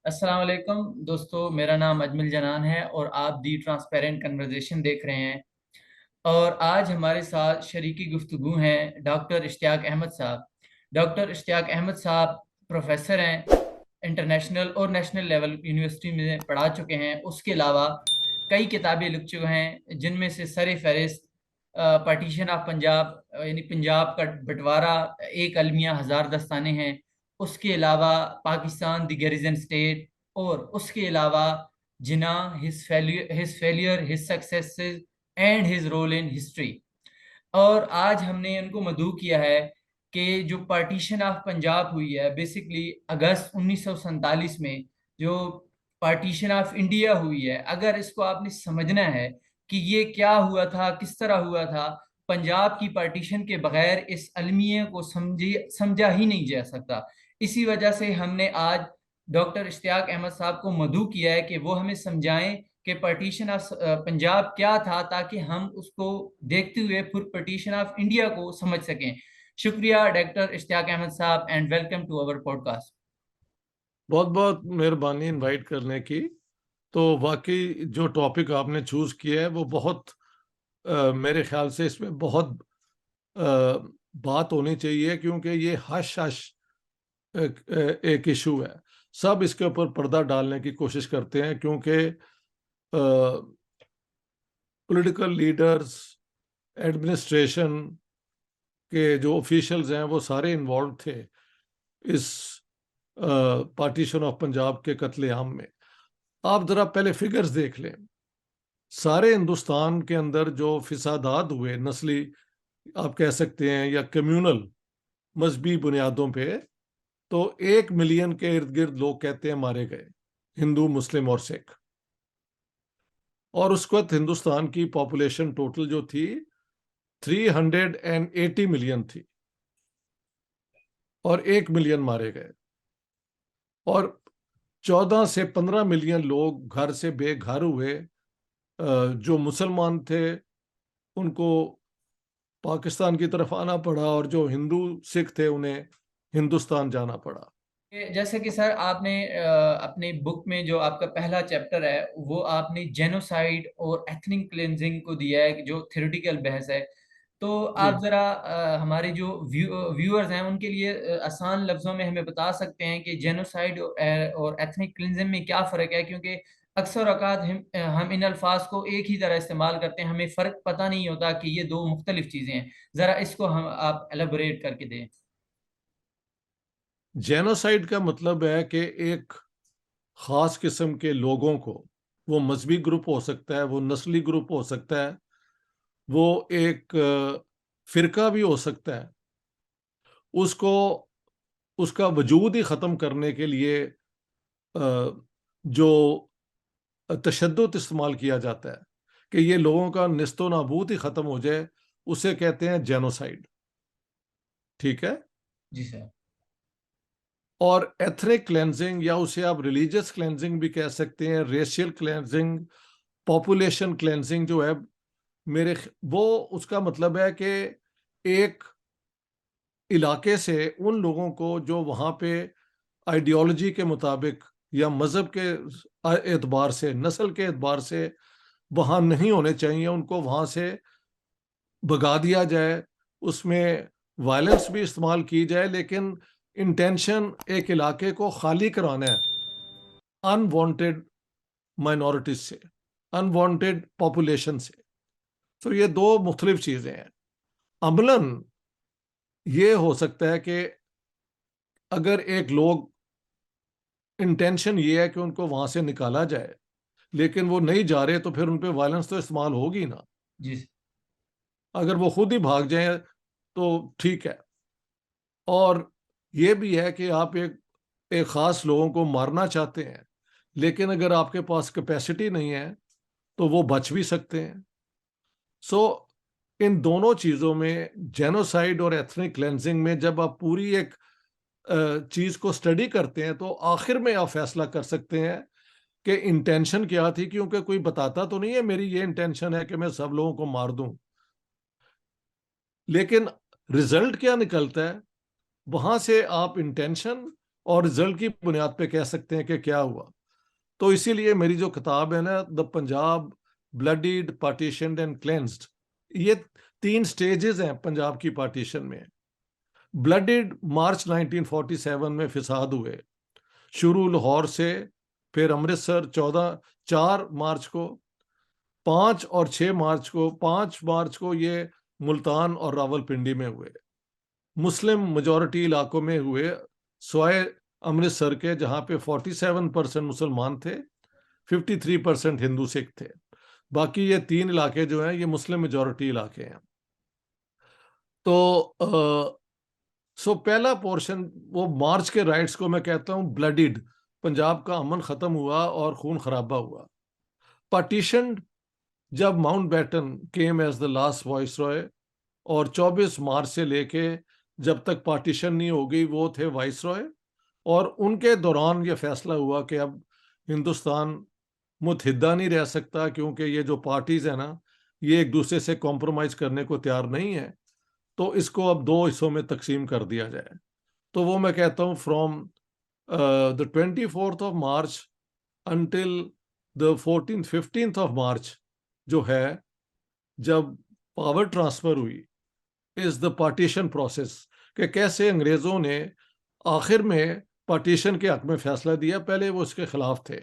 अस्सलाम वालेकुम दोस्तों, मेरा नाम अजमल जनान है और आप दी ट्रांसपेरेंट कन्वर्सेशन देख रहे हैं। और आज हमारे साथ शरीकी गुफ्तगू हैं डॉक्टर इश्तियाक अहमद साहब। डॉक्टर इश्तियाक अहमद साहब प्रोफेसर हैं, इंटरनेशनल और नेशनल लेवल यूनिवर्सिटी में पढ़ा चुके हैं। उसके अलावा कई किताबें लिख चुके हैं, जिनमें से सर फहरिस्त पार्टीशन ऑफ पंजाब यानी पंजाब का बंटवारा, एक अलमिया हजार दस्ताने हैं। उसके अलावा पाकिस्तान द गैरिजन स्टेट, और उसके अलावा Jinnah his failure his successes and his role in history. और आज हमने उनको मदऊ किया है कि जो पार्टीशन ऑफ पंजाब हुई है बेसिकली अगस्त 1947 में, जो पार्टीशन ऑफ इंडिया हुई है, अगर इसको आपने समझना है कि ये क्या हुआ था, किस तरह हुआ था, पंजाब की पार्टीशन के बगैर इस अलमिया को समझा ही नहीं जा सकता। इसी वजह से हमने आज डॉक्टर इश्तियाक अहमद साहब को मदऊ किया है कि वो हमें समझाएं कि पार्टीशन ऑफ पंजाब क्या था, ताकि हम उसको देखते हुए फिर पार्टीशन ऑफ इंडिया को समझ सकें। शुक्रिया डॉक्टर इश्तियाक अहमद साहब, and welcome to our podcast. बहुत बहुत मेहरबानी इनवाइट करने की। तो वाकई जो टॉपिक आपने चूज किया है वो बहुत मेरे ख्याल से इसमें बहुत अ, बात होनी चाहिए, क्योंकि ये हश हश एक इशू है। सब इसके ऊपर पर्दा डालने की कोशिश करते हैं, क्योंकि पॉलिटिकल लीडर्स, एडमिनिस्ट्रेशन के जो ऑफिशियल्स हैं वो सारे इन्वॉल्व थे इस पार्टीशन ऑफ पंजाब के कत्लेआम में। आप जरा पहले फिगर्स देख लें। सारे हिंदुस्तान के अंदर जो फिसादात हुए, नस्ली आप कह सकते हैं या कम्युनल मजहबी बुनियादों पे, तो 1 मिलियन के इर्द गिर्द लोग कहते हैं मारे गए, हिंदू, मुस्लिम और सिख। और उस वक्त हिंदुस्तान की पॉपुलेशन टोटल जो थी 380 मिलियन थी, और 1 मिलियन मारे गए। और 14 से 15 मिलियन लोग घर से बेघर हुए। जो मुसलमान थे उनको पाकिस्तान की तरफ आना पड़ा, और जो हिंदू सिख थे उन्हें हिंदुस्तान जाना पड़ा। जैसे कि सर आपने अपने बुक में जो आपका पहला चैप्टर है, वो आपने जेनोसाइड और एथनिक क्लेंजिंग को दिया है, जो थ्योरेटिकल बहस है। तो जी, आप जरा हमारे जो व्यूअर्स हैं उनके लिए आसान लफ्जों में हमें बता सकते हैं कि जेनोसाइड और एथनिक क्लिंजिंग में क्या फ़र्क है, क्योंकि अक्सर औकात हम इन अल्फाज को एक ही तरह इस्तेमाल करते हैं, हमें फ़र्क पता नहीं होता कि ये दो मुख्तलिफ चीज़ें हैं। ज़रा इसको हम आप एलेबोरेट करके दें। जेनोसाइड का मतलब है कि एक खास किस्म के लोगों को, वो मजहबी ग्रुप हो सकता है, वो नस्ली ग्रुप हो सकता है, वो एक फिरका भी हो सकता है, उसको उसका वजूद ही ख़त्म करने के लिए जो तशद्दुद इस्तेमाल किया जाता है कि ये लोगों का निस्तो नाबूद ही ख़त्म हो जाए, उसे कहते हैं जेनोसाइड। ठीक है। जी सर। और एथनिक क्लेंजिंग, या उसे आप रिलीजियस क्लेंजिंग भी कह सकते हैं, रेशियल क्लेंजिंग, पॉपुलेशन क्लेंजिंग जो है, वो उसका मतलब है कि एक इलाके से उन लोगों को जो वहाँ पे आइडियोलॉजी के मुताबिक या मज़हब के एतबार से, नस्ल के एतबार से वहाँ नहीं होने चाहिए, उनको वहाँ से भगा दिया जाए। उसमें वायलेंस भी इस्तेमाल की जाए, लेकिन इंटेंशन एक इलाके को खाली कराना है अनवांटेड माइनॉरिटीज से, अनवांटेड पॉपुलेशन से। तो ये दो मुख्तलिफ चीज़ें हैं। अमलन ये हो सकता है कि अगर एक लोग, इंटेंशन ये है कि उनको वहां से निकाला जाए, लेकिन वो नहीं जा रहे, तो फिर उन पे वायलेंस तो इस्तेमाल होगी ना। जी सर। अगर वो खुद ही भाग जाए तो ठीक है। और ये भी है कि आप एक एक खास लोगों को मारना चाहते हैं, लेकिन अगर आपके पास कैपेसिटी नहीं है तो वो बच भी सकते हैं। सो इन दोनों चीज़ों में, जेनोसाइड और एथनिक क्लेंजिंग में, जब आप पूरी एक चीज़ को स्टडी करते हैं तो आखिर में आप फैसला कर सकते हैं कि इंटेंशन क्या थी, क्योंकि कोई बताता तो नहीं है मेरी ये इंटेंशन है कि मैं सब लोगों को मार दूं, लेकिन रिजल्ट क्या निकलता है, वहां से आप इंटेंशन और रिजल्ट की बुनियाद पे कह सकते हैं कि क्या हुआ। तो इसीलिए मेरी जो किताब है ना, the Punjab bloodied partitioned and cleansed, ये 3 स्टेजेस हैं पंजाब की पार्टीशन में। ब्लडीड मार्च 1947 में फिसाद हुए, शुरू लाहौर से, फिर अमृतसर 4 मार्च को, 5 मार्च को ये मुल्तान और रावलपिंडी में हुए। मुस्लिम मेजॉरिटी इलाकों में हुए, स्वाय अमृतसर के, जहां पे 47% मुसलमान थे, 53% हिंदू सिख थे। बाकी ये 3 इलाके जो हैं ये मुस्लिम मेजॉरिटी इलाके हैं। तो पहला पोर्शन, वो मार्च के राइट्स को मैं कहता हूँ ब्लडिड, पंजाब का अमन खत्म हुआ और खून खराबा हुआ। पार्टीशन, जब Mountbatten came as the last viceroy, और 24 मार्च से लेके जब तक पार्टीशन नहीं हो गई वो थे वाइस रॉय, और उनके दौरान ये फैसला हुआ कि अब हिंदुस्तान मुतहिदा नहीं रह सकता, क्योंकि ये जो पार्टीज है ना, ये एक दूसरे से कॉम्प्रोमाइज करने को तैयार नहीं है, तो इसको अब 2 हिस्सों में तकसीम कर दिया जाए। तो वो मैं कहता हूँ from the 24th of March until the 15th of March जो है, जब पावर ट्रांसफर हुई, इज द पार्टीशन प्रोसेस, कि कैसे अंग्रेजों ने आखिर में पार्टीशन के हक में फैसला दिया। पहले वो इसके खिलाफ थे,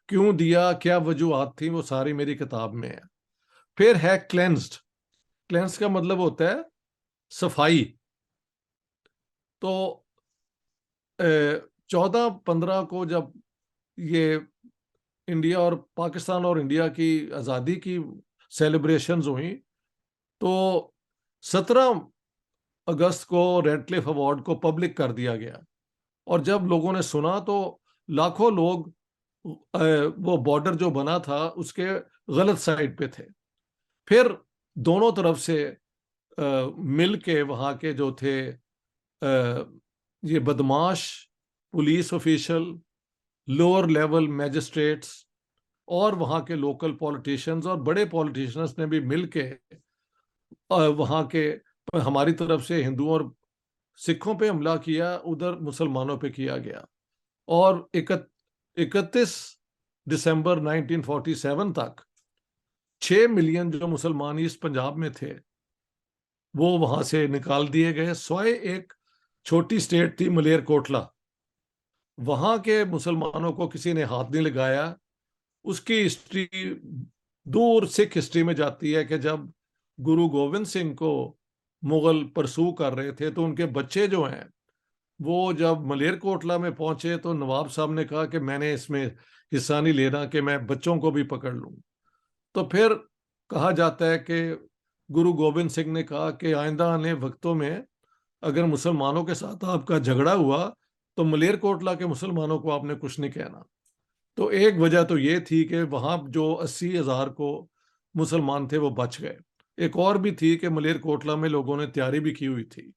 क्यों दिया, क्या वजूहत थी, वो सारी मेरी किताब में है। फिर है क्लेंस्ड। क्लेंस का मतलब होता है सफाई। तो 14-15 को जब ये इंडिया और पाकिस्तान और इंडिया की आज़ादी की सेलिब्रेशंस हुई, तो 17 अगस्त को रेडक्लिफ अवार्ड को पब्लिक कर दिया गया। और जब लोगों ने सुना तो लाखों लोग वो बॉर्डर जो बना था उसके गलत साइड पे थे। फिर दोनों तरफ से मिल के वहाँ के जो थे ये बदमाश police official, lower level magistrates, और वहाँ के लोकल पॉलिटिशियंस और बड़े पॉलिटिशियंस ने भी मिल के वहाँ के, हमारी तरफ से हिंदुओं और सिखों पे हमला किया, उधर मुसलमानों पे किया गया। और 31 दिसंबर 1947 तक 6 मिलियन जो मुसलमान ईस्ट पंजाब में थे वो वहां से निकाल दिए गए। स्वाय एक छोटी स्टेट थी मलेरकोटला, वहां के मुसलमानों को किसी ने हाथ नहीं लगाया। उसकी हिस्ट्री दूर सिख हिस्ट्री में जाती है कि जब गुरु गोविंद सिंह को मुगल परसू कर रहे थे, तो उनके बच्चे जो हैं वो जब मलेरकोटला में पहुंचे तो नवाब साहब ने कहा कि मैंने इसमें हिस्सा नहीं लेना, कि मैं बच्चों को भी पकड़ लूं। तो फिर कहा जाता है कि गुरु गोविंद सिंह ने कहा कि आइंदा आने वक्तों में अगर मुसलमानों के साथ आपका झगड़ा हुआ तो मलेरकोटला के मुसलमानों को आपने कुछ नहीं कहना। तो एक वजह तो ये थी कि वहां जो 80,000 को मुसलमान थे वो बच गए। एक और भी थी कि मलेरकोटला में लोगों ने तैयारी भी की हुई थी।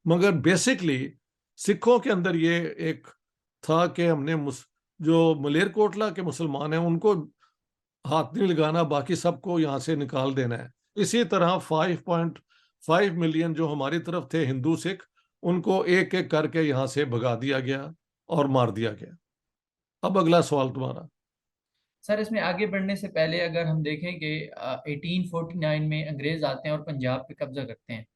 मगर बेसिकली सिखों के अंदर ये एक था कि हमने जो मलेरकोटला के मुसलमान हैं उनको हाथ नहीं लगाना, बाकी सबको यहाँ से निकाल देना है। इसी तरह 5.5 मिलियन जो हमारी तरफ थे हिंदू सिख, उनको एक एक करके यहाँ से भगा दिया गया और मार दिया गया। अब अगला सवाल तुम्हारा। सर, इसमें आगे बढ़ने से पहले अगर हम देखें कि 1849 में अंग्रेज आते हैं और पंजाब पे कब्जा करते हैं,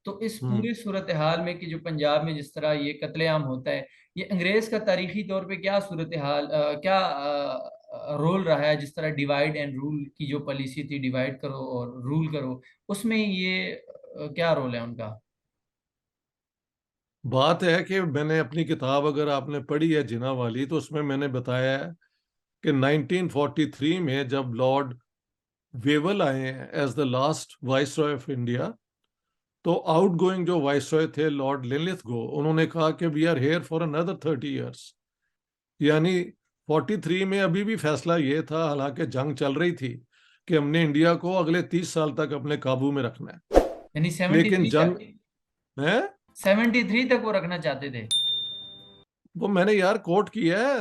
तो इस हम्म पूरी सूरत हाल में कि जो पंजाब में जिस तरह ये कत्लेआम होता है, ये अंग्रेज का तारीखी तौर पे क्या सूरत हाल, क्या रोल रहा है, जिस तरह डिवाइड एंड रूल की जो पॉलिसी थी, डिवाइड करो और रूल करो, उसमें ये क्या रोल है उनका? बात है कि मैंने अपनी किताब अगर आपने पढ़ी है जिना वाली, तो उसमें मैंने बताया है कि 1943 में जब लॉर्ड वेवल आए हैं as the last viceroy of India, तो आउट गोइंग जो वाइसरॉय थे लॉर्ड लिनलिथगो, उन्होंने कहा कि we are here for another 30 years. यानी 43 में अभी भी फैसला ये था, हालांकि जंग चल रही थी, कि हमने इंडिया को अगले 30 साल तक अपने काबू में रखना है। यानी लेकिन 73 जंग तक, है, 73 तक वो रखना चाहते थे। वो मैंने यार कोट किया है,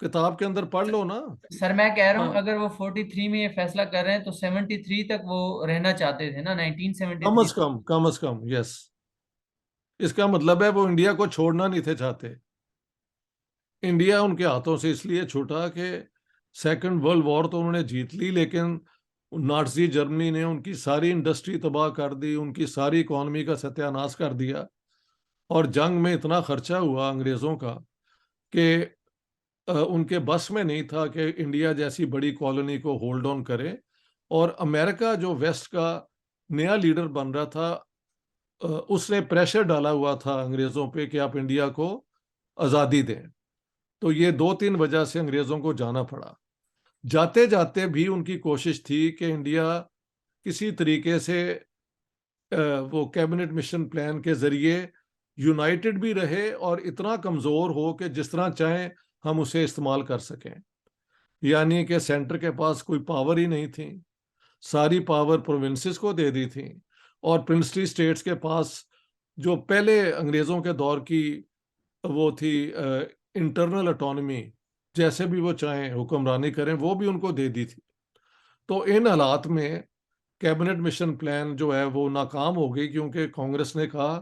किताब के अंदर पढ़ लो ना। सर, मैं कह रहा हूँ हाँ, अगर वो 43 में ये फैसला कर रहे हैं तो 73 तक वो रहना चाहते थे ना, कम 1973 अज तक। कम, कम अज कम, यस। इसका मतलब है वो इंडिया को छोड़ना नहीं थे चाहते। इंडिया उनके हाथों से इसलिए छूटा कि सेकंड वर्ल्ड वॉर तो उन्होंने जीत ली, लेकिन नाज़ी जर्मनी ने उनकी सारी इंडस्ट्री तबाह कर दी, उनकी सारी इकोनॉमी का सत्यानाश कर दिया। और जंग में इतना खर्चा हुआ अंग्रेज़ों का कि उनके बस में नहीं था कि इंडिया जैसी बड़ी कॉलोनी को होल्ड ऑन करें। और अमेरिका जो वेस्ट का नया लीडर बन रहा था, उसने प्रेशर डाला हुआ था अंग्रेज़ों पे कि आप इंडिया को आज़ादी दें। तो ये दो तीन वजह से अंग्रेज़ों को जाना पड़ा। जाते जाते भी उनकी कोशिश थी कि इंडिया किसी तरीके से वो कैबिनेट मिशन प्लान के जरिए यूनाइटेड भी रहे और इतना कमज़ोर हो कि जिस तरह चाहें हम उसे इस्तेमाल कर सकें। यानी कि सेंटर के पास कोई पावर ही नहीं थी, सारी पावर प्रोविंसेस को दे दी थी। और प्रिंसली स्टेट्स के पास जो पहले अंग्रेज़ों के दौर की वो थी इंटरनल ऑटोनॉमी, जैसे भी वो चाहें हुक्मरानी करें, वो भी उनको दे दी थी। तो इन हालात में कैबिनेट मिशन प्लान जो है वो नाकाम हो गई, क्योंकि कांग्रेस ने कहा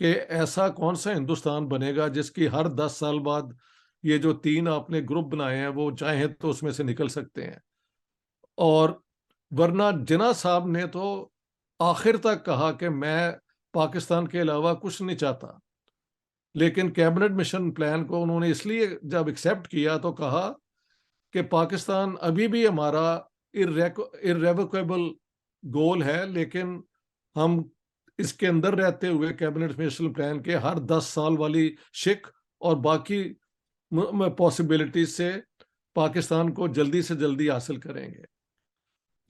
कि ऐसा कौन सा हिंदुस्तान बनेगा जिसकी हर 10 साल बाद ये जो तीन आपने ग्रुप बनाए हैं वो चाहें तो उसमें से निकल सकते हैं। और वरना जिन्ना साहब ने तो आखिर तक कहा कि मैं पाकिस्तान के अलावा कुछ नहीं चाहता। लेकिन कैबिनेट मिशन प्लान को उन्होंने इसलिए जब एक्सेप्ट किया तो कहा कि पाकिस्तान अभी भी हमारा इरेवोकेबल गोल है, लेकिन हम इसके अंदर रहते हुए कैबिनेट मिशन प्लान के हर 10 साल वाली शिक और बाकी पॉसिबिलिटीज से पाकिस्तान को जल्दी से जल्दी हासिल करेंगे।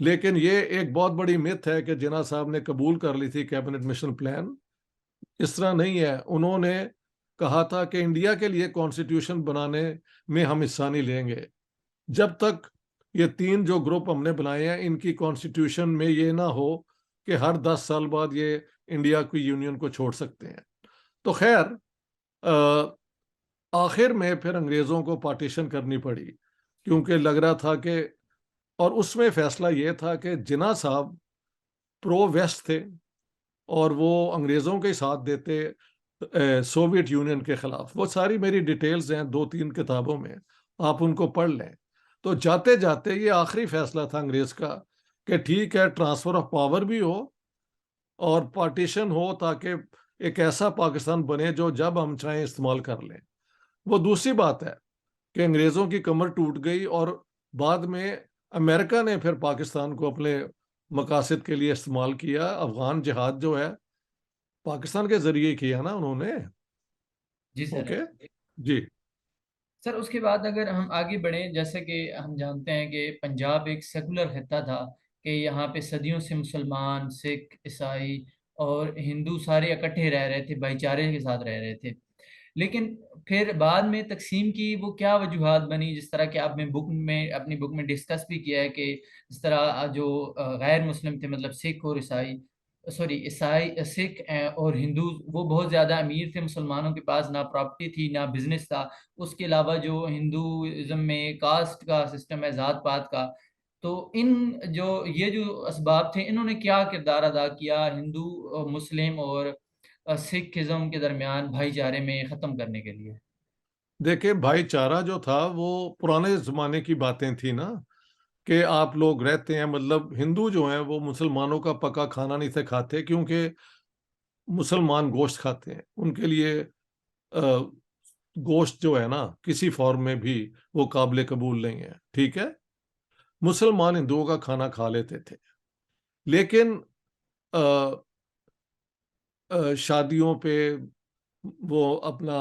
लेकिन ये एक बहुत बड़ी मिथ है कि जिन्ना साहब ने कबूल कर ली थी कैबिनेट मिशन प्लान। इस तरह नहीं है। उन्होंने कहा था कि इंडिया के लिए कॉन्स्टिट्यूशन बनाने में हम हिस्सा नहीं लेंगे जब तक ये तीन जो ग्रुप हमने बनाए हैं इनकी कॉन्स्टिट्यूशन में ये ना हो कि हर 10 साल बाद ये इंडिया की यूनियन को छोड़ सकते हैं। तो खैर, आखिर में फिर अंग्रेज़ों को पार्टीशन करनी पड़ी, क्योंकि लग रहा था कि, और उसमें फैसला ये था कि जिन्ना साहब प्रो वेस्ट थे और वो अंग्रेज़ों के साथ देते सोवियत यूनियन के खिलाफ। वो सारी मेरी डिटेल्स हैं दो तीन किताबों में, आप उनको पढ़ लें। तो जाते जाते ये आखिरी फैसला था अंग्रेज़ का कि ठीक है, ट्रांसफ़र ऑफ पावर भी हो और पार्टीशन हो, ताकि एक ऐसा पाकिस्तान बने जो जब हम चाहें इस्तेमाल कर लें। वो दूसरी बात है कि अंग्रेज़ों की कमर टूट गई और बाद में अमेरिका ने फिर पाकिस्तान को अपने मकासद के लिए इस्तेमाल किया। अफ़गान जिहाद जो है पाकिस्तान के ज़रिए किया ना उन्होंने। जी सर। ओके। जी। सर उसके बाद अगर हम आगे बढ़ें, जैसे कि हम जानते हैं कि पंजाब एक सेकुलर खित्ता था, कि यहाँ पे सदियों से मुसलमान, सिख, ईसाई और हिंदू सारे इकट्ठे रह रहे थे, भाईचारे के साथ रह रहे थे। लेकिन फिर बाद में तकसीम की वो क्या वजूहात बनी, जिस तरह कि आपने बुक में, अपनी बुक में डिस्कस भी किया है कि जिस तरह जो गैर मुस्लिम थे, मतलब सिख और ईसाई, सॉरी ईसाई, सिख और हिंदू, वो बहुत ज़्यादा अमीर थे। मुसलमानों के पास ना प्रॉपर्टी थी ना बिजनेस था। उसके अलावा जो हिंदुज़म में कास्ट का सिस्टम है, ज़ात पात का, तो इन जो ये जो असबाब थे, इन्होंने क्या किरदार अदा किया हिंदू, मुस्लिम और सिखिज्म के दरमियान भाईचारे में ख़त्म करने के लिए? देखिए, भाईचारा जो था वो पुराने ज़माने की बातें थी ना, कि आप लोग रहते हैं, मतलब हिंदू जो हैं वो मुसलमानों का पका खाना नहीं थे खाते, क्योंकि मुसलमान गोश्त खाते हैं। उनके लिए गोश्त जो है ना किसी फॉर्म में भी वो काबिल कबूल नहीं है। ठीक है, मुसलमान हिंदुओं का खाना खा लेते थे, लेकिन अ, शादियों पे, वो अपना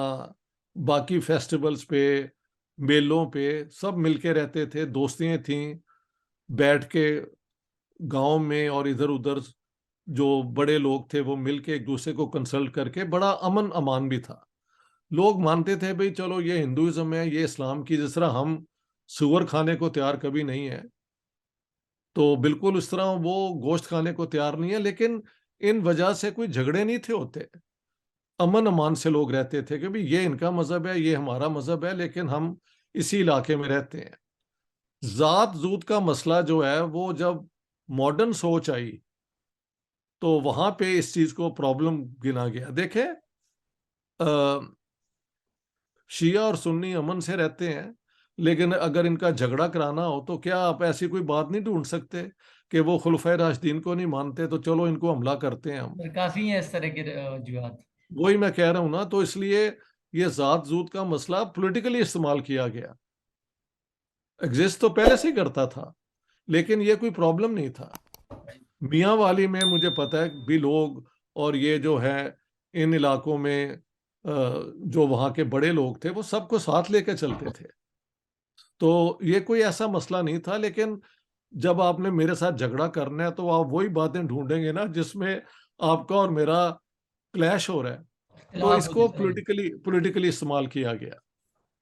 बाकी फेस्टिवल्स पे, मेलों पे सब मिलके रहते थे, दोस्तियाँ थीं, बैठ के गांव में और इधर उधर जो बड़े लोग थे वो मिलके एक दूसरे को कंसल्ट करके बड़ा अमन अमान भी था। लोग मानते थे भाई चलो ये हिंदुइज्म है, ये इस्लाम की, जिस तरह हम सुअर खाने को तैयार कभी नहीं है, तो बिल्कुल उस तरह वो गोश्त खाने को तैयार नहीं है। लेकिन इन वजह से कोई झगड़े नहीं थे होते, अमन अमान से लोग रहते थे कि भाई ये इनका मजहब है, ये हमारा मजहब है, लेकिन हम इसी इलाके में रहते हैं। जात जूत का मसला जो है वो जब मॉडर्न सोच आई तो वहां पे इस चीज को प्रॉब्लम गिना गया। देखें, शिया और सुन्नी अमन से रहते हैं, लेकिन अगर इनका झगड़ा कराना हो तो क्या आप ऐसी कोई बात नहीं ढूंढ सकते कि वो खुलफाए राशिदीन को नहीं मानते तो चलो इनको हमला करते हैं हम। और काफी है इस तरह के वजूहत। वही मैं कह रहा हूं ना, तो इसलिए ये जात जूत का मसला पॉलिटिकली इस्तेमाल किया गया। एग्जिस्ट तो पहले से ही करता था, लेकिन ये कोई प्रॉब्लम नहीं था। मियाँ वाली में मुझे पता है भी लोग, और ये जो है इन इलाकों में जो वहाँ के बड़े लोग थे वो सबको साथ लेके चलते थे, तो ये कोई ऐसा मसला नहीं था। लेकिन जब आपने मेरे साथ झगड़ा करना है तो आप वही बातें ढूंढेंगे ना जिसमें आपका और मेरा क्लैश हो रहा है। तो इख्तिलाफ हो इसको जाता है। पॉलिटिकली पॉलिटिकली इस्तेमाल किया गया,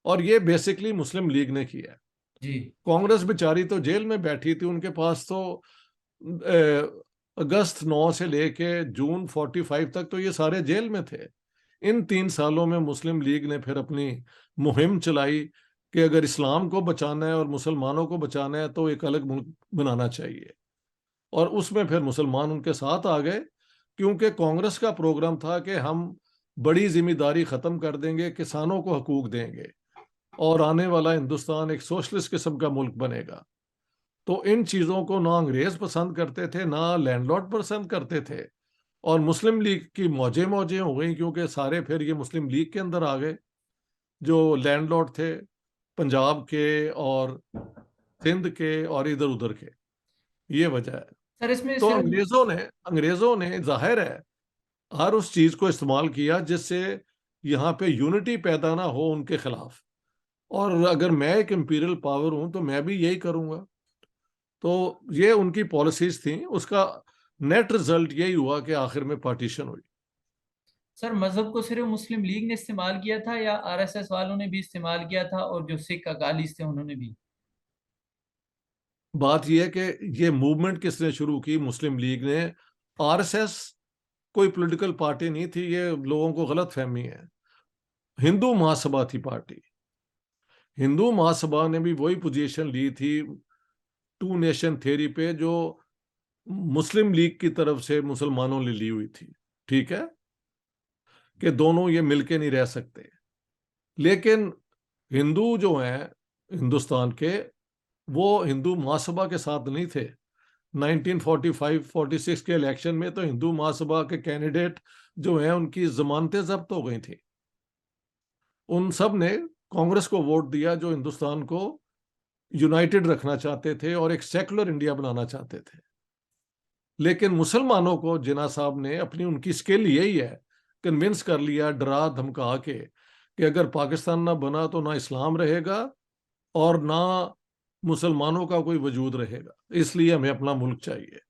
और ये बेसिकली मुस्लिम लीग ने किया है। जी कांग्रेस बेचारी तो जेल में बैठी थी, उनके पास तो अगस्त 9 से लेके जून 45 तक तो ये सारे जेल में थे। इन 3 सालों में मुस्लिम लीग ने फिर अपनी मुहिम चलाई कि अगर इस्लाम को बचाना है और मुसलमानों को बचाना है तो एक अलग मुल्क बनाना चाहिए, और उसमें फिर मुसलमान उनके साथ आ गए, क्योंकि कांग्रेस का प्रोग्राम था कि हम बड़ी जिम्मेदारी खत्म कर देंगे, किसानों को हकूक देंगे और आने वाला हिंदुस्तान एक सोशलिस्ट किस्म का मुल्क बनेगा। तो इन चीज़ों को ना अंग्रेज पसंद करते थे ना लैंडलॉर्ड पसंद करते थे, और मुस्लिम लीग की मौजें मौजें हो गई, क्योंकि सारे फिर ये मुस्लिम लीग के अंदर आ गए जो लैंडलॉर्ड थे पंजाब के और सिंध के और इधर उधर के। ये वजह है। सर, इसमें तो सिर्फ अंग्रेजों ने जाहिर है हर उस चीज को इस्तेमाल किया जिससे यहाँ पे यूनिटी पैदा ना हो उनके खिलाफ, और अगर मैं एक इंपीरियल पावर हूं तो मैं भी यही करूंगा। तो ये उनकी पॉलिसीज थी, उसका नेट रिजल्ट यही हुआ कि आखिर में पार्टीशन हुई। सर, मजहब को सिर्फ मुस्लिम लीग ने इस्तेमाल किया था या आरएसएस वालों ने भी इस्तेमाल किया था, और जो सिख अकालीस थे उन्होंने भी? बात यह है कि ये मूवमेंट किसने शुरू की? मुस्लिम लीग ने। आरएसएस कोई पॉलिटिकल पार्टी नहीं थी, ये लोगों को गलत फहमी है। हिंदू महासभा थी पार्टी। हिंदू महासभा ने भी वही पोजीशन ली थी टू नेशन थ्योरी पे जो मुस्लिम लीग की तरफ से मुसलमानों ने ली हुई थी। ठीक है कि दोनों ये मिलके नहीं रह सकते, लेकिन हिंदू जो हैं हिंदुस्तान के, वो हिंदू महासभा के साथ नहीं थे। 1945-46 के इलेक्शन में तो हिंदू महासभा के कैंडिडेट जो हैं उनकी जमानतें जब्त हो गई थी। उन सब ने कांग्रेस को वोट दिया जो हिंदुस्तान को यूनाइटेड रखना चाहते थे और एक सेकुलर इंडिया बनाना चाहते थे। लेकिन मुसलमानों को जिन्ना साहब ने अपनी, उनकी स्किल यही है, कन्विंस कर लिया डरा धमका के कि अगर पाकिस्तान ना बना तो ना इस्लाम रहेगा और ना मुसलमानों का कोई वजूद रहेगा, इसलिए हमें अपना मुल्क चाहिए।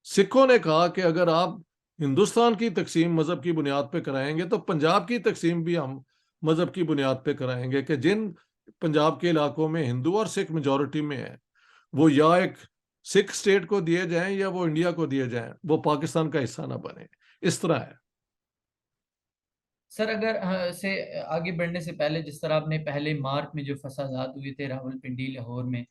सिखों ने कहा कि अगर आप हिंदुस्तान की तकसीम मजहब की बुनियाद पे कराएंगे तो पंजाब की तकसीम भी हम मजहब की बुनियाद पे कराएंगे, कि जिन पंजाब के इलाकों में हिंदू और सिख मेजोरिटी में है वो या एक सिख स्टेट को दिए जाएं या वो इंडिया को दिए जाएं, वो पाकिस्तान का हिस्सा ना बने। इस तरह है। सर, अगर से आगे बढ़ने से पहले, जिस तरह आपने पहले मार्च में जो फसादात हुए थे रावलपिंडी लाहौर में,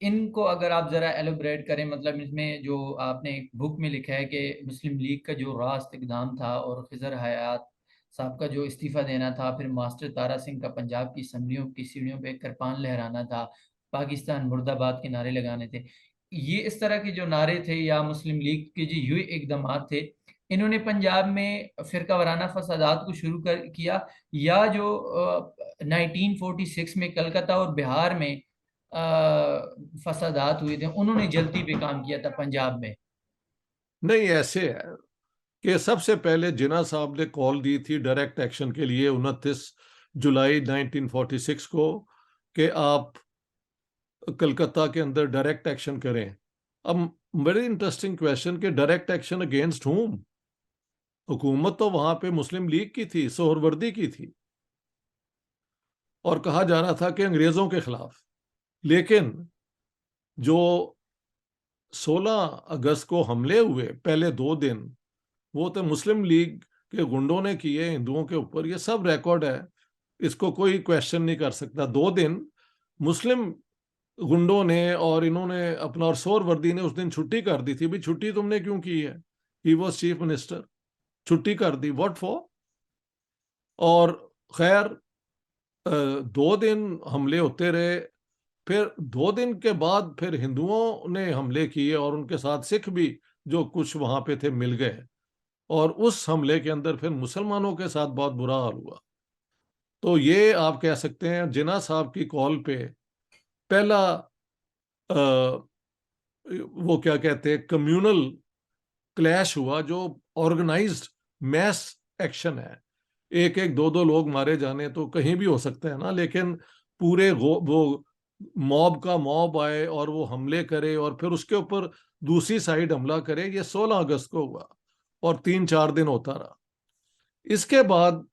इनको अगर आप जरा एलोबरेट करें, मतलब इसमें जो आपने एक बुक में लिखा है कि मुस्लिम लीग का जो रास्त इकदाम था और खिजर हयात साहब का जो इस्तीफा देना था, फिर मास्टर तारा सिंह का पंजाब की असम्बलियों की सीढ़ियों पे कृपान लहराना था, पाकिस्तान मुर्दाबाद के नारे लगाने थे, ये इस तरह के जो नारे थे या मुस्लिम लीग के जो ये इकदाम थे, इन्होंने पंजाब में फिरका वाराना फसादात को शुरू कर किया, या जो 1946 में कलकत्ता और बिहार में फसादात हुए थे उन्होंने जल्दी पे काम किया था पंजाब में? नहीं, ऐसे है कि सबसे पहले जिन्ना साहब ने कॉल दी थी डायरेक्ट एक्शन के लिए 29 जुलाई 1946 को कि आप कलकत्ता के अंदर डायरेक्ट एक्शन करें। अब वेरी इंटरेस्टिंग क्वेश्चन कि डायरेक्ट एक्शन अगेंस्ट हुम? हुकूमत तो वहां पे मुस्लिम लीग की थी, सोहरवर्दी की थी, और कहा जा रहा था कि अंग्रेजों के खिलाफ। लेकिन जो 16 अगस्त को हमले हुए पहले 2 दिन, वो तो मुस्लिम लीग के गुंडों ने किए हिंदुओं के ऊपर, ये सब रिकॉर्ड है, इसको कोई क्वेश्चन नहीं कर सकता। 2 दिन मुस्लिम गुंडों ने और इन्होंने अपना, और सोहरवर्दी ने उस दिन छुट्टी कर दी थी। भी छुट्टी तुमने क्यों की है? ही वॉज चीफ मिनिस्टर, छुट्टी कर दी, व्हाट फॉर? और खैर 2 दिन हमले होते रहे। फिर 2 दिन के बाद फिर हिंदुओं ने हमले किए और उनके साथ सिख भी जो कुछ वहां पे थे मिल गए, और उस हमले के अंदर फिर मुसलमानों के साथ बहुत बुरा हाल हुआ। तो ये आप कह सकते हैं जिन्ना साहब की कॉल पे पहला वो क्या कहते हैं कम्युनल क्लैश हुआ, जो ऑर्गेनाइज्ड मैस एक्शन है। एक एक दो दो लोग मारे जाने तो कहीं भी हो सकते हैं ना, लेकिन पूरे वो मॉब का मॉब आए और वो हमले करे और फिर उसके ऊपर दूसरी साइड हमला करे, ये 16 अगस्त को हुआ और 3-4 दिन होता रहा। इसके बाद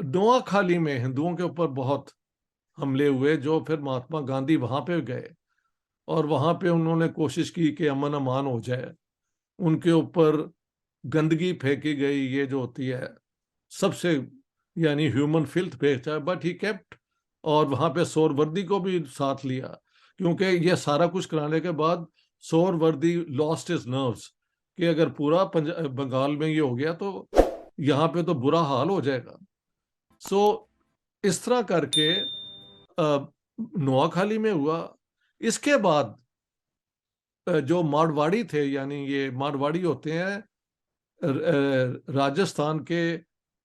नोआखाली में हिंदुओं के ऊपर बहुत हमले हुए, जो फिर महात्मा गांधी वहां पे गए और वहां पे उन्होंने कोशिश की कि अमन अमान हो जाए। उनके ऊपर गंदगी फेंकी गई, ये जो होती है सबसे, यानी ह्यूमन फिल्थ फेंका, बट ही केप्ट। और वहां पे सोरवर्दी को भी साथ लिया, क्योंकि ये सारा कुछ कराने के बाद सोरवर्दी लॉस्ट हिज नर्व्स कि अगर पूरा बंगाल में ये हो गया तो यहाँ पे तो बुरा हाल हो जाएगा। सो इस तरह करके नोआखाली में हुआ। इसके बाद जो मारवाड़ी थे, यानी ये मारवाड़ी होते हैं राजस्थान के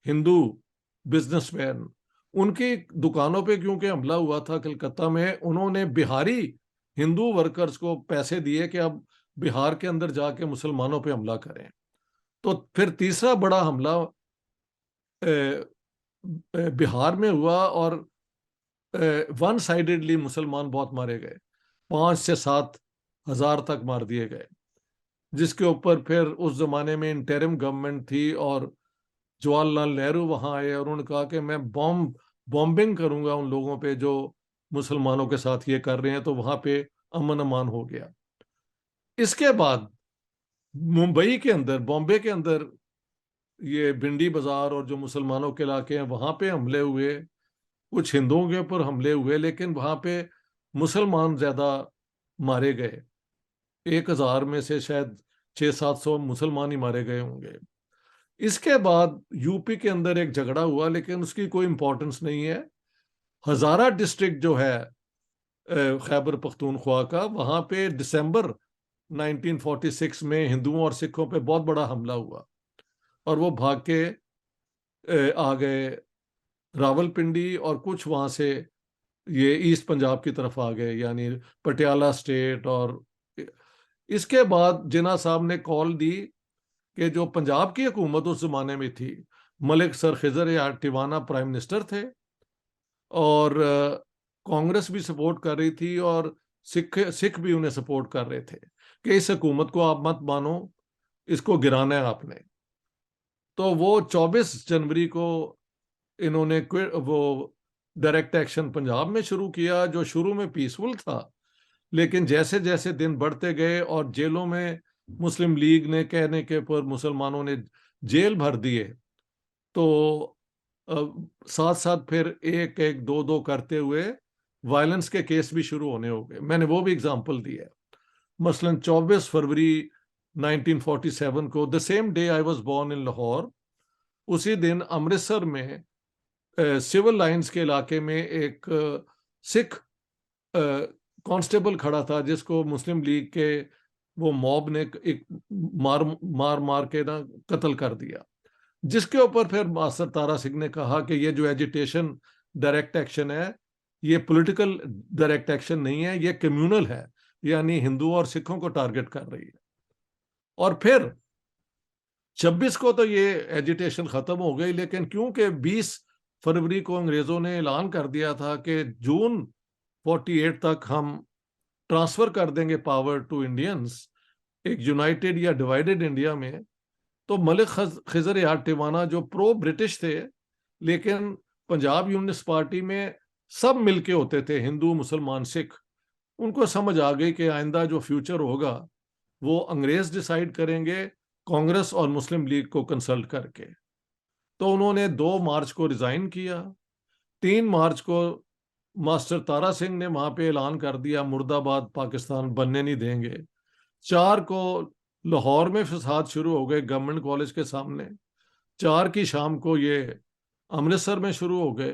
हिंदू बिजनेसमैन, उनकी दुकानों पे क्योंकि हमला हुआ था कलकत्ता में, उन्होंने बिहारी हिंदू वर्कर्स को पैसे दिए कि अब बिहार के अंदर जाके मुसलमानों पे हमला करें। तो फिर तीसरा बड़ा हमला बिहार में हुआ और वन साइडेडली मुसलमान बहुत मारे गए, 5 से 7 हजार तक मार दिए गए। जिसके ऊपर फिर उस जमाने में इंटरिम गवर्नमेंट थी और जवाहरलाल नेहरू वहां आए और उन्होंने कहा कि मैं बॉम्बिंग करूंगा उन लोगों पे जो मुसलमानों के साथ ये कर रहे हैं, तो वहां पे अमन अमान हो गया। इसके बाद मुंबई के अंदर, बॉम्बे के अंदर ये भिंडी बाजार और जो मुसलमानों के इलाके हैं वहां पे हमले हुए, कुछ हिंदुओं के ऊपर हमले हुए, लेकिन वहां पे मुसलमान ज्यादा मारे गए। 1,000 में से शायद 600-700 मुसलमान ही मारे गए होंगे। इसके बाद यूपी के अंदर एक झगड़ा हुआ, लेकिन उसकी कोई इंपॉर्टेंस नहीं है। हजारा डिस्ट्रिक्ट जो है खैबर पख्तूनख्वा का, वहां पे दिसंबर 1946 में हिंदुओं और सिखों पे बहुत बड़ा हमला हुआ और वो भाग के आ गए रावलपिंडी, और कुछ वहां से ये ईस्ट पंजाब की तरफ आ गए, यानी पटियाला स्टेट। और इसके बाद जिन्ना साहब ने कॉल दी कि जो पंजाब की हुकूमत उस जमाने में थी, मलिक सर खिजर या टिवाना प्राइम मिनिस्टर थे, और कांग्रेस भी सपोर्ट कर रही थी और सिख सिख भी उन्हें सपोर्ट कर रहे थे कि इस हुकूमत को आप मत मानो, इसको गिराना है आपने। तो वो 24 जनवरी को इन्होंने वो डायरेक्ट एक्शन पंजाब में शुरू किया, जो शुरू में पीसफुल था, लेकिन जैसे जैसे दिन बढ़ते गए और जेलों में मुस्लिम लीग ने कहने के पर मुसलमानों ने जेल भर दिए, तो साथ साथ फिर एक एक दो दो करते हुए वायलेंस के केस भी शुरू होने हो गए। मैंने वो भी एग्जांपल दिया। मसलन 24 फरवरी 1947 को, the same day I was born in Lahore, उसी दिन अमृतसर में सिविल लाइंस के इलाके में एक सिख कांस्टेबल खड़ा था, जिसको मुस्लिम लीग के वो मॉब ने एक मार मार मार के ना कत्ल कर दिया। जिसके ऊपर फिर मास्टर तारा सिंह ने कहा कि ये जो एजिटेशन डायरेक्ट एक्शन है, ये पॉलिटिकल डायरेक्ट एक्शन नहीं है, ये कम्युनल है, यानी हिंदुओं और सिखों को टारगेट कर रही है। और फिर 26 को तो ये एजिटेशन खत्म हो गई, लेकिन क्योंकि 20 फरवरी को अंग्रेजों ने ऐलान कर दिया था कि जून 48 तक हम ट्रांसफर कर देंगे पावर टू इंडियंस, एक यूनाइटेड या डिवाइडेड इंडिया में, तो मलिक खिजर यार टिवाना जो प्रो ब्रिटिश थे, लेकिन पंजाब यूनिस्ट पार्टी में सब मिलके होते थे, हिंदू मुसलमान सिख, उनको समझ आ गई कि आइंदा जो फ्यूचर होगा वो अंग्रेज डिसाइड करेंगे कांग्रेस और मुस्लिम लीग को कंसल्ट करके। तो उन्होंने 2 मार्च को रिजाइन किया। 3 मार्च को मास्टर तारा सिंह ने वहां पे ऐलान कर दिया मुर्दाबाद, पाकिस्तान बनने नहीं देंगे। 4 को लाहौर में फसाद शुरू हो गए गवर्नमेंट कॉलेज के सामने। 4 की शाम को ये अमृतसर में शुरू हो गए,